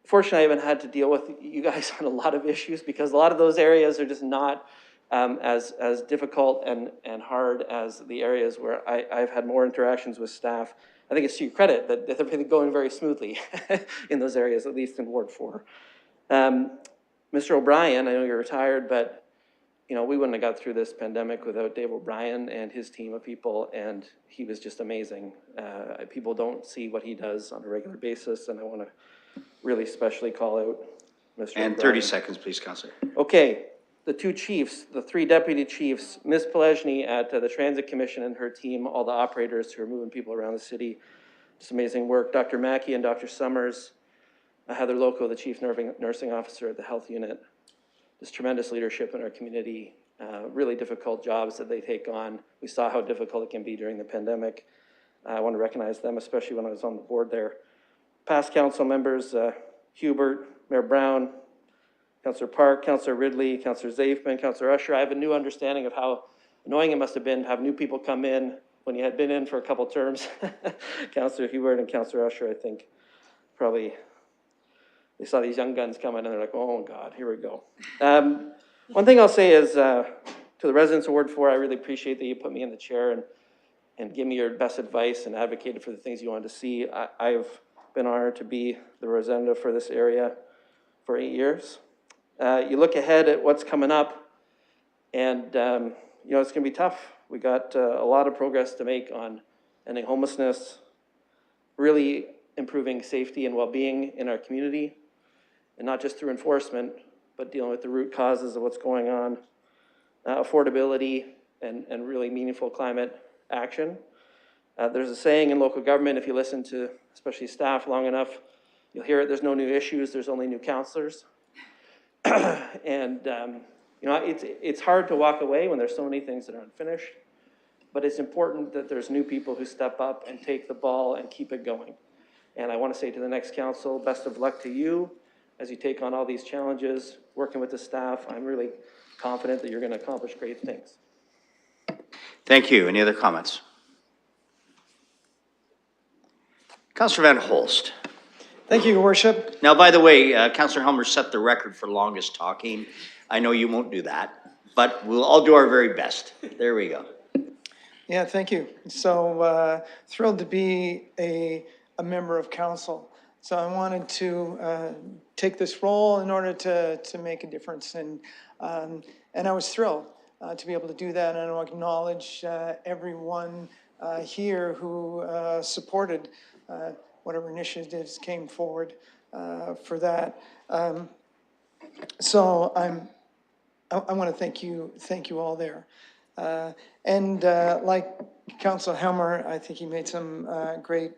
fortunately, I haven't had to deal with you guys on a lot of issues because a lot of those areas are just not as difficult and hard as the areas where I've had more interactions with staff. I think it's to your credit that they're really going very smoothly in those areas, at least in Ward 4. Mr. O'Brien, I know you're retired, but you know, we wouldn't have got through this pandemic without Dave O'Brien and his team of people, and he was just amazing. People don't see what he does on a regular basis, and I want to really especially call out Mr. And O'Brien. 30 seconds, please, Councillor. Okay, the two chiefs, the three deputy chiefs, Ms. Pelejny at the Transit Commission and her team, all the operators who are moving people around the city, just amazing work. Dr. Mackey and Dr. Summers, Heather Loco, the Chief Nursing Officer at the Health Unit. Just tremendous leadership in our community, really difficult jobs that they take on. We saw how difficult it can be during the pandemic. I want to recognize them, especially when I was on the board there. Past council members, Hubert, Mayor Brown, Councillor Park, Councillor Ridley, Councillor Zafman, Councillor Usher. I have a new understanding of how annoying it must have been to have new people come in when you had been in for a couple terms. Councillor Hubert and Councillor Usher, I think, probably they saw these young guns coming and they're like, oh God, here we go. One thing I'll say is to the residents of Ward 4, I really appreciate that you put me in the chair and give me your best advice and advocated for the things you wanted to see. I've been honored to be the representative for this area for 8 years. You look ahead at what's coming up and you know, it's gonna be tough. We got a lot of progress to make on ending homelessness, really improving safety and well-being in our community, and not just through enforcement, but dealing with the root causes of what's going on, affordability, and really meaningful climate action. There's a saying in local government, if you listen to especially staff long enough, you'll hear it, there's no new issues, there's only new counselors. And you know, it's hard to walk away when there's so many things that are unfinished, but it's important that there's new people who step up and take the ball and keep it going. And I want to say to the next council, best of luck to you as you take on all these challenges, working with the staff. I'm really confident that you're going to accomplish great things. Thank you. Any other comments? Councillor Van Holst. Thank you, Your Worship. Now, by the way, Councillor Helmer set the record for longest talking. I know you won't do that, but we'll all do our very best. There we go. Yeah, thank you. So thrilled to be a member of council. So I wanted to take this role in order to make a difference, and I was thrilled to be able to do that, and I want to acknowledge everyone here who supported whatever initiatives came forward for that. So I want to thank you all there. And like Councilor Helmer, I think he made some great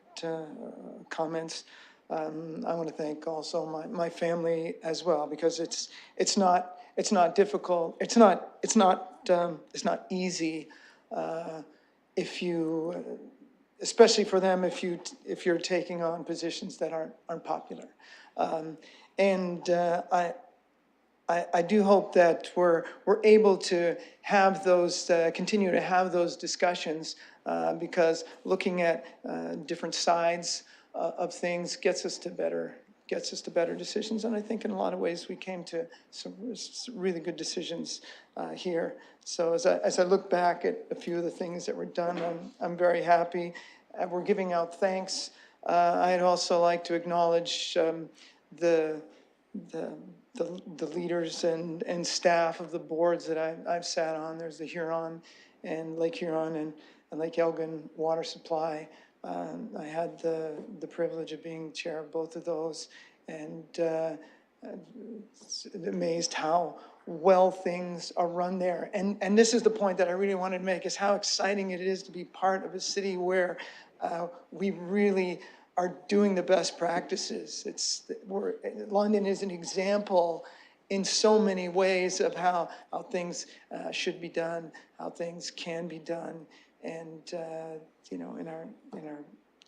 comments. I want to thank also my family as well, because it's not difficult. It's not easy if you, especially for them, if you're taking on positions that aren't popular. And I do hope that we're able to have those, continue to have those discussions, because looking at different sides of things gets us to better decisions. And I think in a lot of ways we came to some really good decisions here. So as I look back at a few of the things that were done, I'm very happy. We're giving out thanks. I'd also like to acknowledge the leaders and staff of the boards that I've sat on. There's the Huron and Lake Huron and Lake Elgin Water Supply. I had the privilege of being chair of both of those, and amazed how well things are run there. And this is the point that I really wanted to make, is how exciting it is to be part of a city where we really are doing the best practices. London is an example in so many ways of how things should be done, how things can be done. And you know, in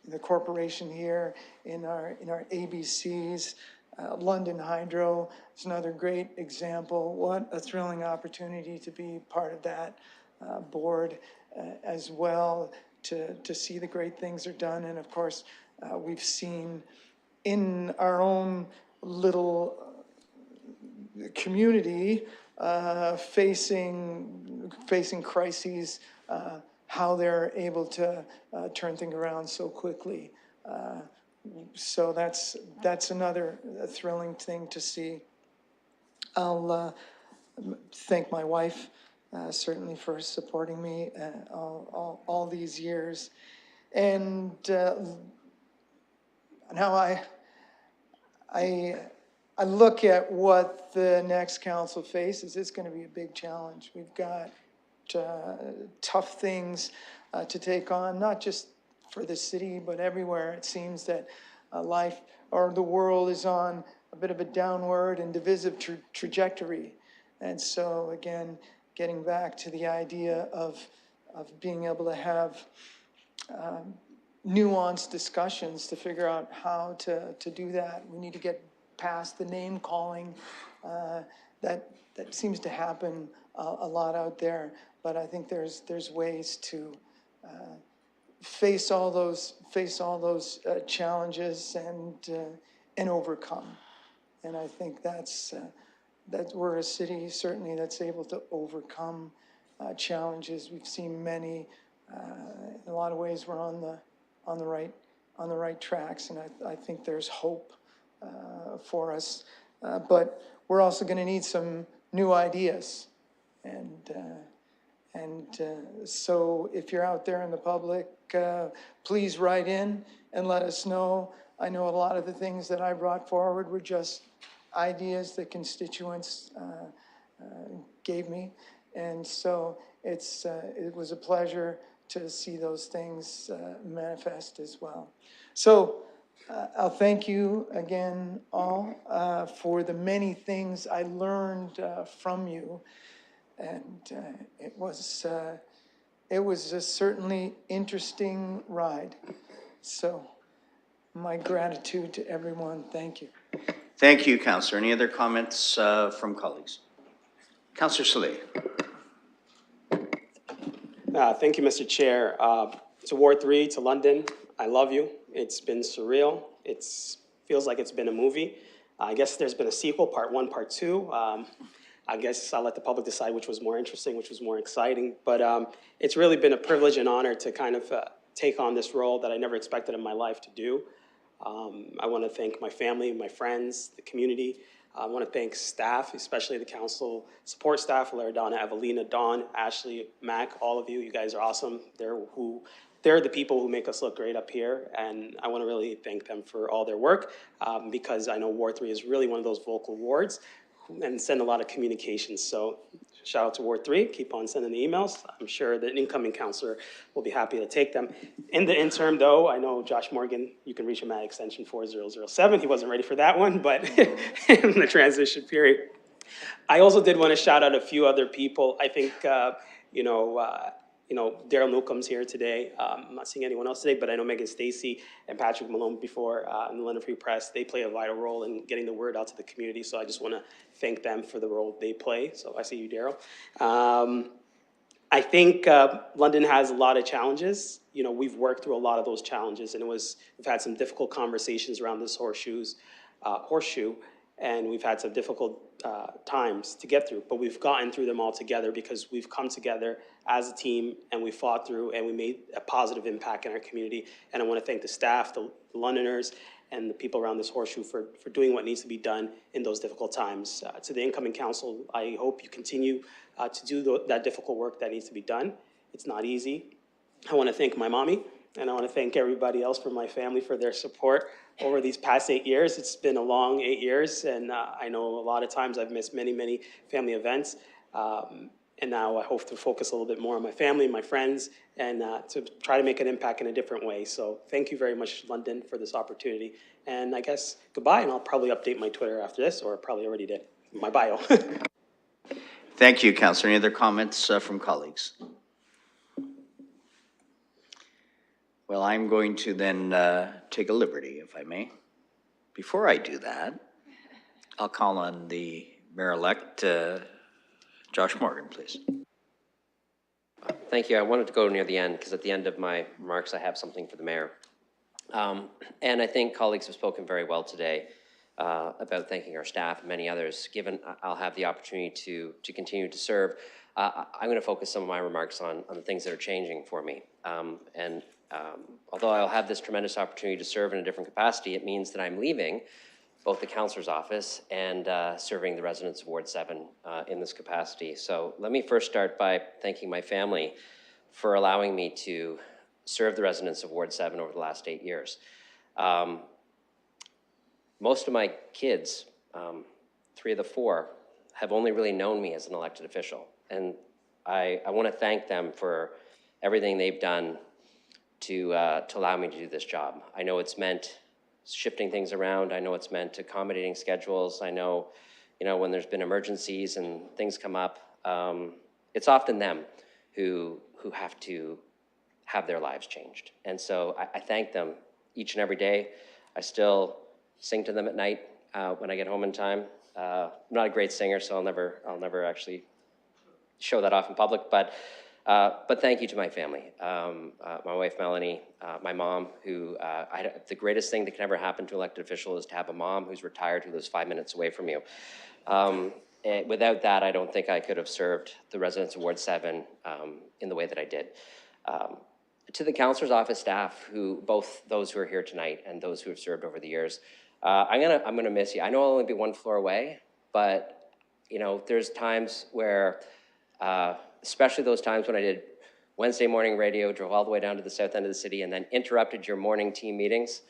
the corporation here, in our ABCs, London Hydro is another great example. What a thrilling opportunity to be part of that board as well, to see the great things are done. And of course, we've seen in our own little community facing crises, how they're able to turn things around so quickly. So that's another thrilling thing to see. I'll thank my wife certainly for supporting me all these years, and now I look at what the next council faces. It's going to be a big challenge. We've got tough things to take on, not just for the city, but everywhere. It seems that life or the world is on a bit of a downward and divisive trajectory. And so again, getting back to the idea of being able to have nuanced discussions to figure out how to do that. We need to get past the name calling that seems to happen a lot out there. But I think there's ways to face all those challenges and overcome. And I think that we're a city certainly that's able to overcome challenges. We've seen many. In a lot of ways, we're on the right tracks, and I think there's hope for us. But we're also going to need some new ideas, and so if you're out there in the public, please write in and let us know. I know a lot of the things that I brought forward were just ideas that constituents gave me, and so it was a pleasure to see those things manifest as well. So I'll thank you again all for the many things I learned from you, and it was a certainly interesting ride. So my gratitude to everyone. Thank you. Thank you, Councillor. Any other comments from colleagues? Councillor Saleh. Thank you, Mr. Chair. To Ward 3, to London, I love you. It's been surreal. It feels like it's been a movie. I guess there's been a sequel, part 1, part 2. I guess I'll let the public decide which was more interesting, which was more exciting. But it's really been a privilege and honor to kind of take on this role that I never expected in my life to do. I want to thank my family, my friends, the community. I want to thank staff, especially the council support staff, Laradonna, Evelina, Dawn, Ashley, Mac, all of you. You guys are awesome. They're the people who make us look great up here, and I want to really thank them for all their work because I know Ward 3 is really one of those vocal wards and send a lot of communications. So shout out to Ward 3, keep on sending the emails. I'm sure the incoming councillor will be happy to take them. In the interim though, I know Josh Morgan, you can reach him at extension 4007. He wasn't ready for that one, but in the transition period. I also did want to shout out a few other people. I think, Daryl Newcomb's here today. I'm not seeing anyone else today, but I know Megan Stacy and Patrick Malone before in the London Free Press. They play a vital role in getting the word out to the community, so I just want to thank them for the role they play. So I see you, Daryl. I think London has a lot of challenges. We've worked through a lot of those challenges, and we've had some difficult conversations around this horseshoe, and we've had some difficult times to get through, but we've gotten through them all together because we've come together as a team and we fought through and we made a positive impact in our community. And I want to thank the staff, the Londoners, and the people around this horseshoe for doing what needs to be done in those difficult times. To the incoming council, I hope you continue to do that difficult work that needs to be done. It's not easy. I want to thank my mommy, and I want to thank everybody else from my family for their support over these past 8 years. It's been a long 8 years, and I know a lot of times I've missed many, many family events. And now I hope to focus a little bit more on my family, my friends, and to try to make an impact in a different way. So thank you very much, London, for this opportunity. And I guess goodbye, and I'll probably update my Twitter after this, or probably already did, my bio. Thank you, Councillor. Any other comments from colleagues? Well, I'm going to then take a liberty, if I may. Before I do that, I'll call on the Mayor-elect, Josh Morgan, please. Thank you. I wanted to go near the end because at the end of my remarks, I have something for the mayor. And I think colleagues have spoken very well today about thanking our staff and many others. Given I'll have the opportunity to continue to serve, I'm going to focus some of my remarks on the things that are changing for me. Although I'll have this tremendous opportunity to serve in a different capacity, it means that I'm leaving both the councillor's office and serving the residents of Ward 7 in this capacity. So let me first start by thanking my family for allowing me to serve the residents of Ward 7 over the last 8 years. Most of my kids, 3 of the 4, have only really known me as an elected official. And I want to thank them for everything they've done to allow me to do this job. I know it's meant shifting things around. I know it's meant accommodating schedules. I know, when there's been emergencies and things come up, it's often them who have to have their lives changed. And so I thank them each and every day. I still sing to them at night when I get home in time. I'm not a great singer, so I'll never actually show that off in public, but thank you to my family. My wife, Melanie, my mom, who, the greatest thing that can ever happen to an elected official is to have a mom who's retired, who lives 5 minutes away from you. And without that, I don't think I could have served the residents of Ward 7 in the way that I did. To the councillor's office staff, both those who are here tonight and those who have served over the years, I'm gonna miss you. I know I'll only be one floor away, but there's times where, especially those times when I did Wednesday morning radio, drove all the way down to the south end of the city, and then interrupted your morning team meetings.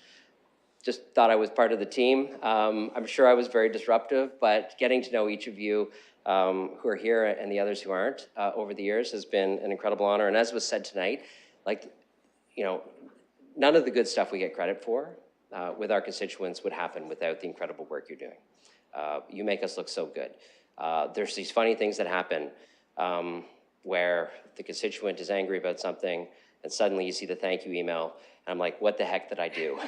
Just thought I was part of the team. I'm sure I was very disruptive, but getting to know each of you who are here and the others who aren't over the years has been an incredible honor. And as was said tonight, none of the good stuff we get credit for with our constituents would happen without the incredible work you're doing. You make us look so good. There's these funny things that happen where the constituent is angry about something and suddenly you see the thank you email and I'm like, what the heck did I do?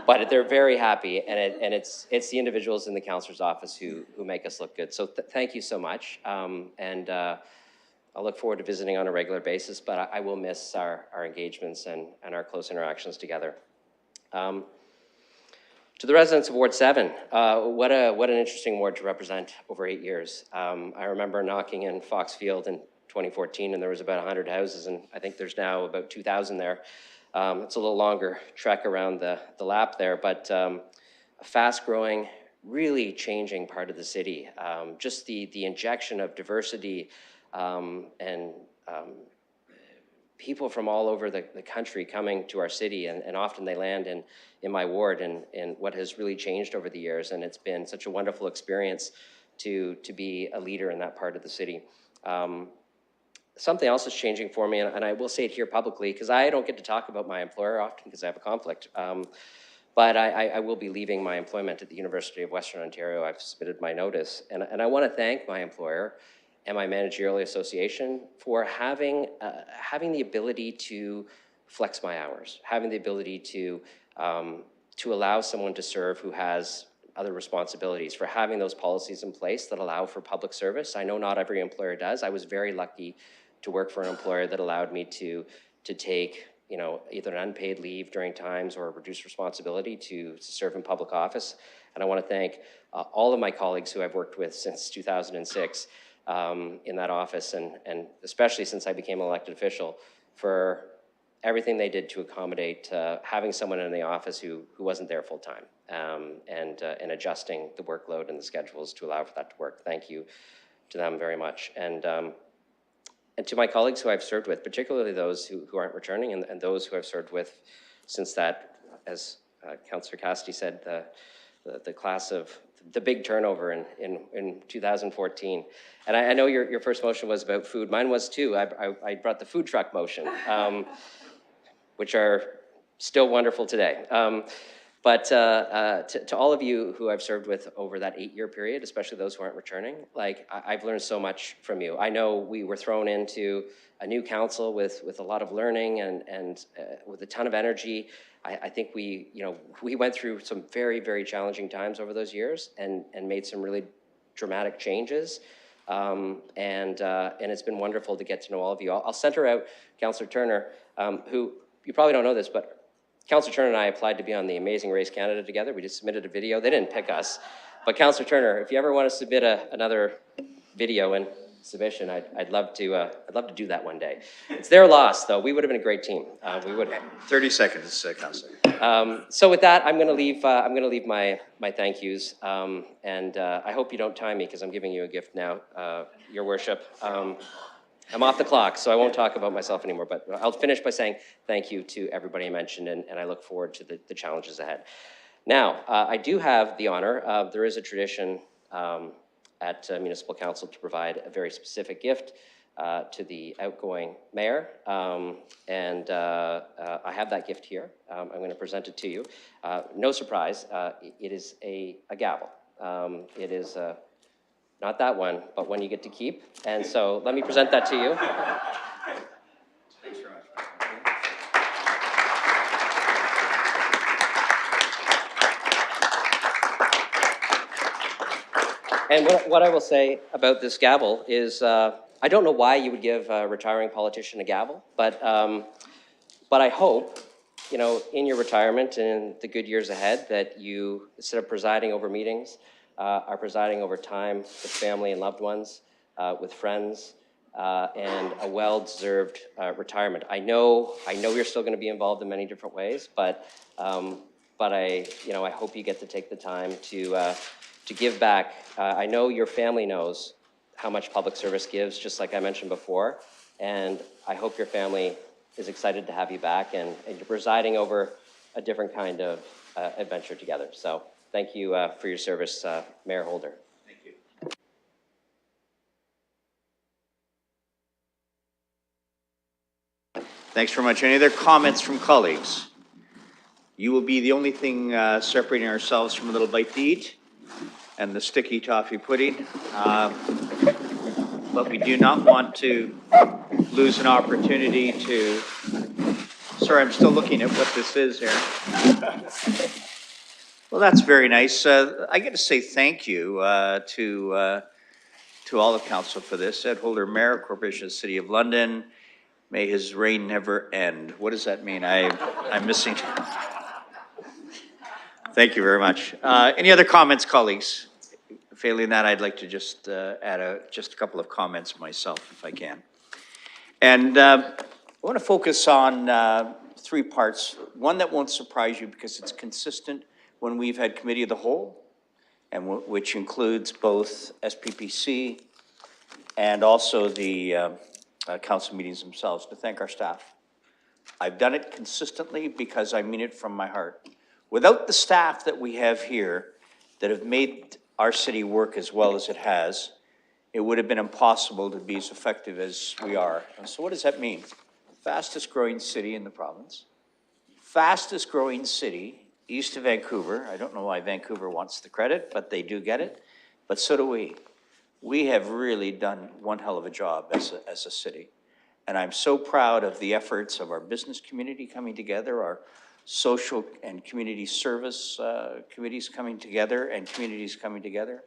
But they're very happy, and it's the individuals in the councillor's office who make us look good. So thank you so much, and I'll look forward to visiting on a regular basis, but I will miss our engagements and our close interactions together. To the residents of Ward 7, what an interesting ward to represent over 8 years. I remember knocking in Foxfield in 2014, and there was about 100 houses, and I think there's now about 2,000 there. It's a little longer trek around the lap there, but a fast-growing, really changing part of the city. Just the injection of diversity and people from all over the country coming to our city, and often they land in my ward, and what has really changed over the years, and it's been such a wonderful experience to be a leader in that part of the city. Something else is changing for me, and I will say it here publicly, because I don't get to talk about my employer often because I have a conflict. But I will be leaving my employment at the University of Western Ontario. I've submitted my notice, and I want to thank my employer and my managerial association for having the ability to flex my hours, having the ability to allow someone to serve who has other responsibilities, for having those policies in place that allow for public service. I know not every employer does. I was very lucky to work for an employer that allowed me to take either an unpaid leave during times or a reduced responsibility to serve in public office. And I want to thank all of my colleagues who I've worked with since 2006 in that office, and especially since I became an elected official, for everything they did to accommodate having someone in the office who wasn't there full time, and adjusting the workload and the schedules to allow for that to work. Thank you to them very much. And to my colleagues who I've served with, particularly those who aren't returning, and those who I've served with since that, as Councillor Cassidy said, the class of the big turnover in 2014. And I know your first motion was about food. Mine was too. I brought the food truck motion, which are still wonderful today. But to all of you who I've served with over that 8-year period, especially those who aren't returning, I've learned so much from you. I know we were thrown into a new council with a lot of learning and with a ton of energy. I think we went through some very, very challenging times over those years and made some really dramatic changes. And it's been wonderful to get to know all of you. I'll center out Councillor Turner, who, you probably don't know this, but Councillor Turner and I applied to be on the Amazing Race Canada together. We just submitted a video. They didn't pick us. But Councillor Turner, if you ever want to submit another video and submission, I'd love to do that one day. It's their loss, though. We would have been a great team. We would. 30 seconds, Councillor. So with that, I'm going to leave my thank yous, and I hope you don't time me because I'm giving you a gift now, Your Worship. I'm off the clock, so I won't talk about myself anymore, but I'll finish by saying thank you to everybody I mentioned, and I look forward to the challenges ahead. Now, I do have the honor of, there is a tradition at Municipal Council to provide a very specific gift to the outgoing mayor. And I have that gift here. I'm going to present it to you. No surprise, it is a gavel. It is not that one, but one you get to keep. And so let me present that to you. Thanks very much. And what I will say about this gavel is, I don't know why you would give a retiring politician a gavel, but I hope, you know, in your retirement and the good years ahead, that you, instead of presiding over meetings, are presiding over time with family and loved ones, with friends, and a well-deserved retirement. I know you're still going to be involved in many different ways, but I hope you get to take the time to give back. I know your family knows how much public service gives, just like I mentioned before, and I hope your family is excited to have you back, and you're presiding over a different kind of adventure together. So thank you for your service, Mayor Holder. Thank you. Thanks very much. Any other comments from colleagues? You will be the only thing separating ourselves from a little bite to eat and the sticky toffee pudding. But we do not want to lose an opportunity to, sorry, I'm still looking at what this is here. Well, that's very nice. I get to say thank you to all of council for this. Ed Holder, Mayor, Corporation of the City of London. May his reign never end. What does that mean? I'm missing. Thank you very much. Any other comments, colleagues? Failing that, I'd like to just add just a couple of comments myself, if I can. And I want to focus on 3 parts. One that won't surprise you because it's consistent when we've had committee of the whole, and which includes both SPPC and also the council meetings themselves, to thank our staff. I've done it consistently because I mean it from my heart. Without the staff that we have here that have made our city work as well as it has, it would have been impossible to be as effective as we are. And so what does that mean? Fastest growing city in the province, fastest growing city east of Vancouver. I don't know why Vancouver wants the credit, but they do get it. But so do we. We have really done one hell of a job as a city. And I'm so proud of the efforts of our business community coming together, our social and community service committees coming together, and communities coming together.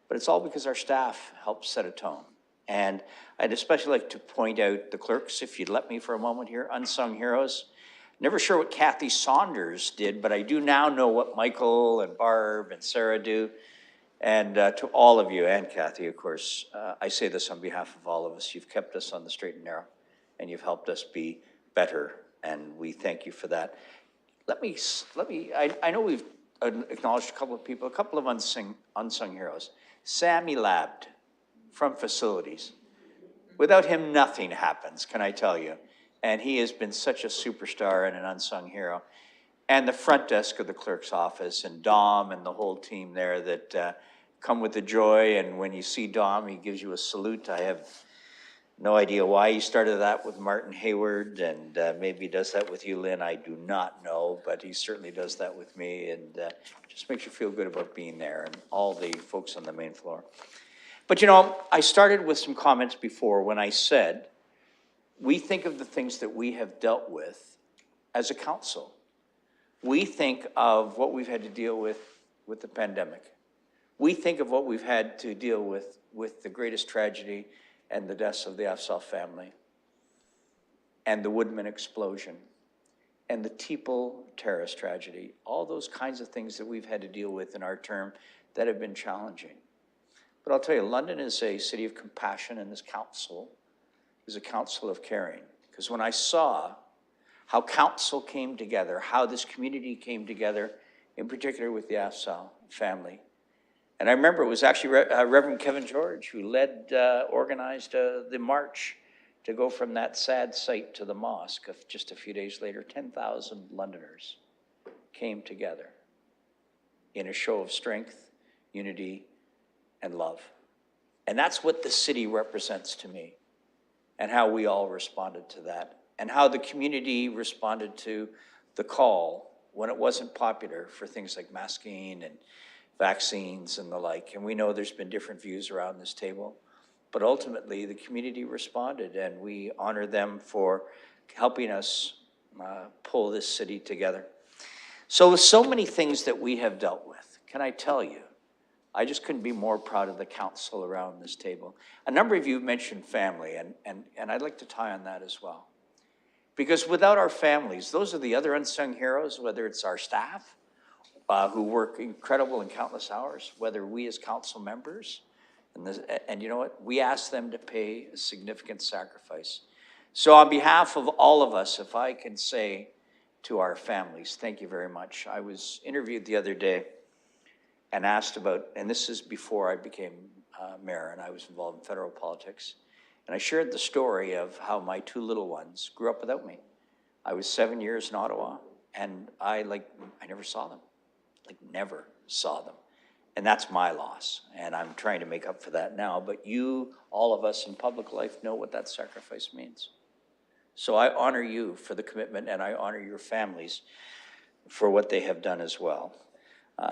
But it's all because our staff helped set a tone. And I'd especially like to point out the clerks, if you'd let me for a moment here, unsung heroes. Never sure what Kathy Saunders did, but I do now know what Michael and Barb and Sarah do. And to all of you, and Kathy, of course, I say this on behalf of all of us. You've kept us on the straight and narrow, and you've helped us be better, and we thank you for that. I know we've acknowledged a couple of people, a couple of unsung heroes. Sammy Labd from facilities. Without him, nothing happens, can I tell you? And he has been such a superstar and an unsung hero. And the front desk of the clerk's office, and Dom and the whole team there that come with the joy. And when you see Dom, he gives you a salute. I have no idea why he started that with Martin Hayward, and maybe he does that with you, Lynn. I do not know, but he certainly does that with me, and just makes you feel good about being there, and all the folks on the main floor. But you know, I started with some comments before when I said, we think of the things that we have dealt with as a council. We think of what we've had to deal with the pandemic. We think of what we've had to deal with the greatest tragedy and the deaths of the Afsal family, and the Woodman explosion, and the Teeple terrorist tragedy, all those kinds of things that we've had to deal with in our term that have been challenging. But I'll tell you, London is a city of compassion, and this council is a council of caring. Because when I saw how council came together, how this community came together, in particular with the Afsal family, and I remember it was actually Reverend Kevin George who organized the march to go from that sad site to the mosque. Just a few days later, 10,000 Londoners came together in a show of strength, unity, and love. And that's what the city represents to me. and how we all responded to that, and how the community responded to the call when it wasn't popular for things like masking and vaccines and the like. And we know there's been different views around this table, but ultimately the community responded, and we honor them for helping us pull this city together. So with so many things that we have dealt with, can I tell you, I just couldn't be more proud of the council around this table. A number of you mentioned family, and I'd like to tie on that as well. Because without our families, those are the other unsung heroes, whether it's our staff, who work incredible and countless hours, whether we as council members, and you know what, we ask them to pay a significant sacrifice. So on behalf of all of us, if I can say to our families, thank you very much. I was interviewed the other day and asked about, and this is before I became mayor and I was involved in federal politics, and I shared the story of how my two little ones grew up without me. I was 7 years in Ottawa, and I never saw them, never saw them. And that's my loss, and I'm trying to make up for that now. But you, all of us in public life, know what that sacrifice means. So I honor you for the commitment, and I honor your families for what they have done as well.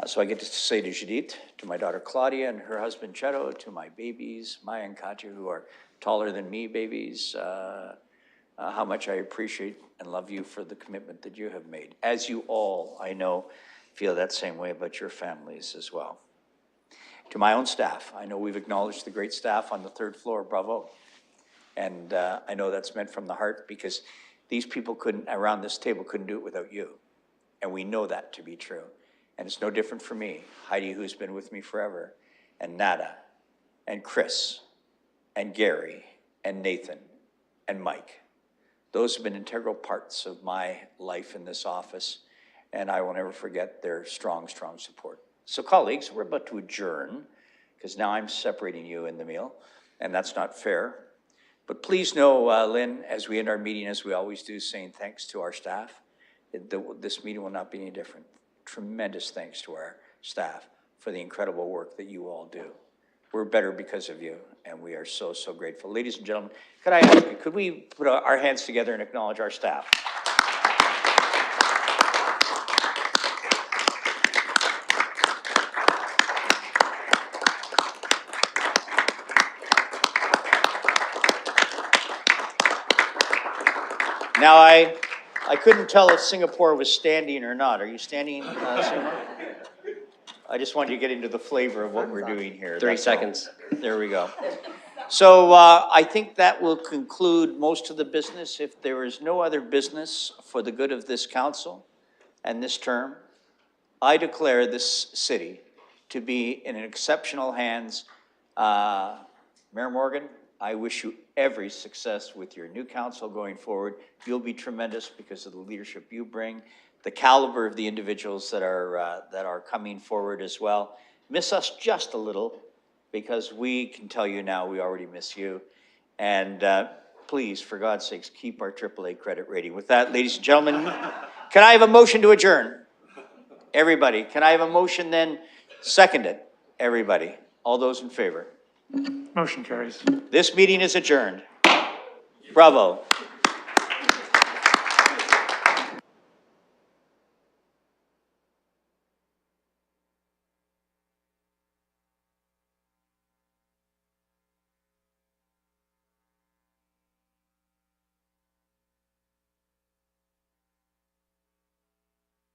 So I get to say to Judith, to my daughter Claudia and her husband Cheto, to my babies, Maya and Katya, who are taller than me babies, how much I appreciate and love you for the commitment that you have made. As you all, I know, feel that same way about your families as well. To my own staff, I know we've acknowledged the great staff on the third floor, bravo. And I know that's meant from the heart, because these people around this table couldn't do it without you. And we know that to be true. And it's no different for me, Heidi, who's been with me forever, and Nada, and Chris, and Gary, and Nathan, and Mike. Those have been integral parts of my life in this office, and I will never forget their strong, strong support. So colleagues, we're about to adjourn, because now I'm separating you in the meal, and that's not fair. But please know, Lynn, as we end our meeting, as we always do, saying thanks to our staff, this meeting will not be any different. Tremendous thanks to our staff for the incredible work that you all do. We're better because of you, and we are so, so grateful. Ladies and gentlemen, could I ask you, could we put our hands together and acknowledge our staff? Now, I couldn't tell if Singapore was standing or not. Are you standing, Singapore? I just wanted you to get into the flavor of what we're doing here. 30 seconds. There we go. So I think that will conclude most of the business. If there is no other business for the good of this council and this term, I declare this city to be in exceptional hands. Mayor Morgan, I wish you every success with your new council going forward. You'll be tremendous because of the leadership you bring, the caliber of the individuals that are coming forward as well. Miss us just a little, because we can tell you now we already miss you. And please, for God's sakes, keep our AAA credit rating. With that, ladies and gentlemen, can I have a motion to adjourn? Everybody, can I have a motion then? Seconded. Everybody. All those in favor? Motion carries. This meeting is adjourned. Bravo.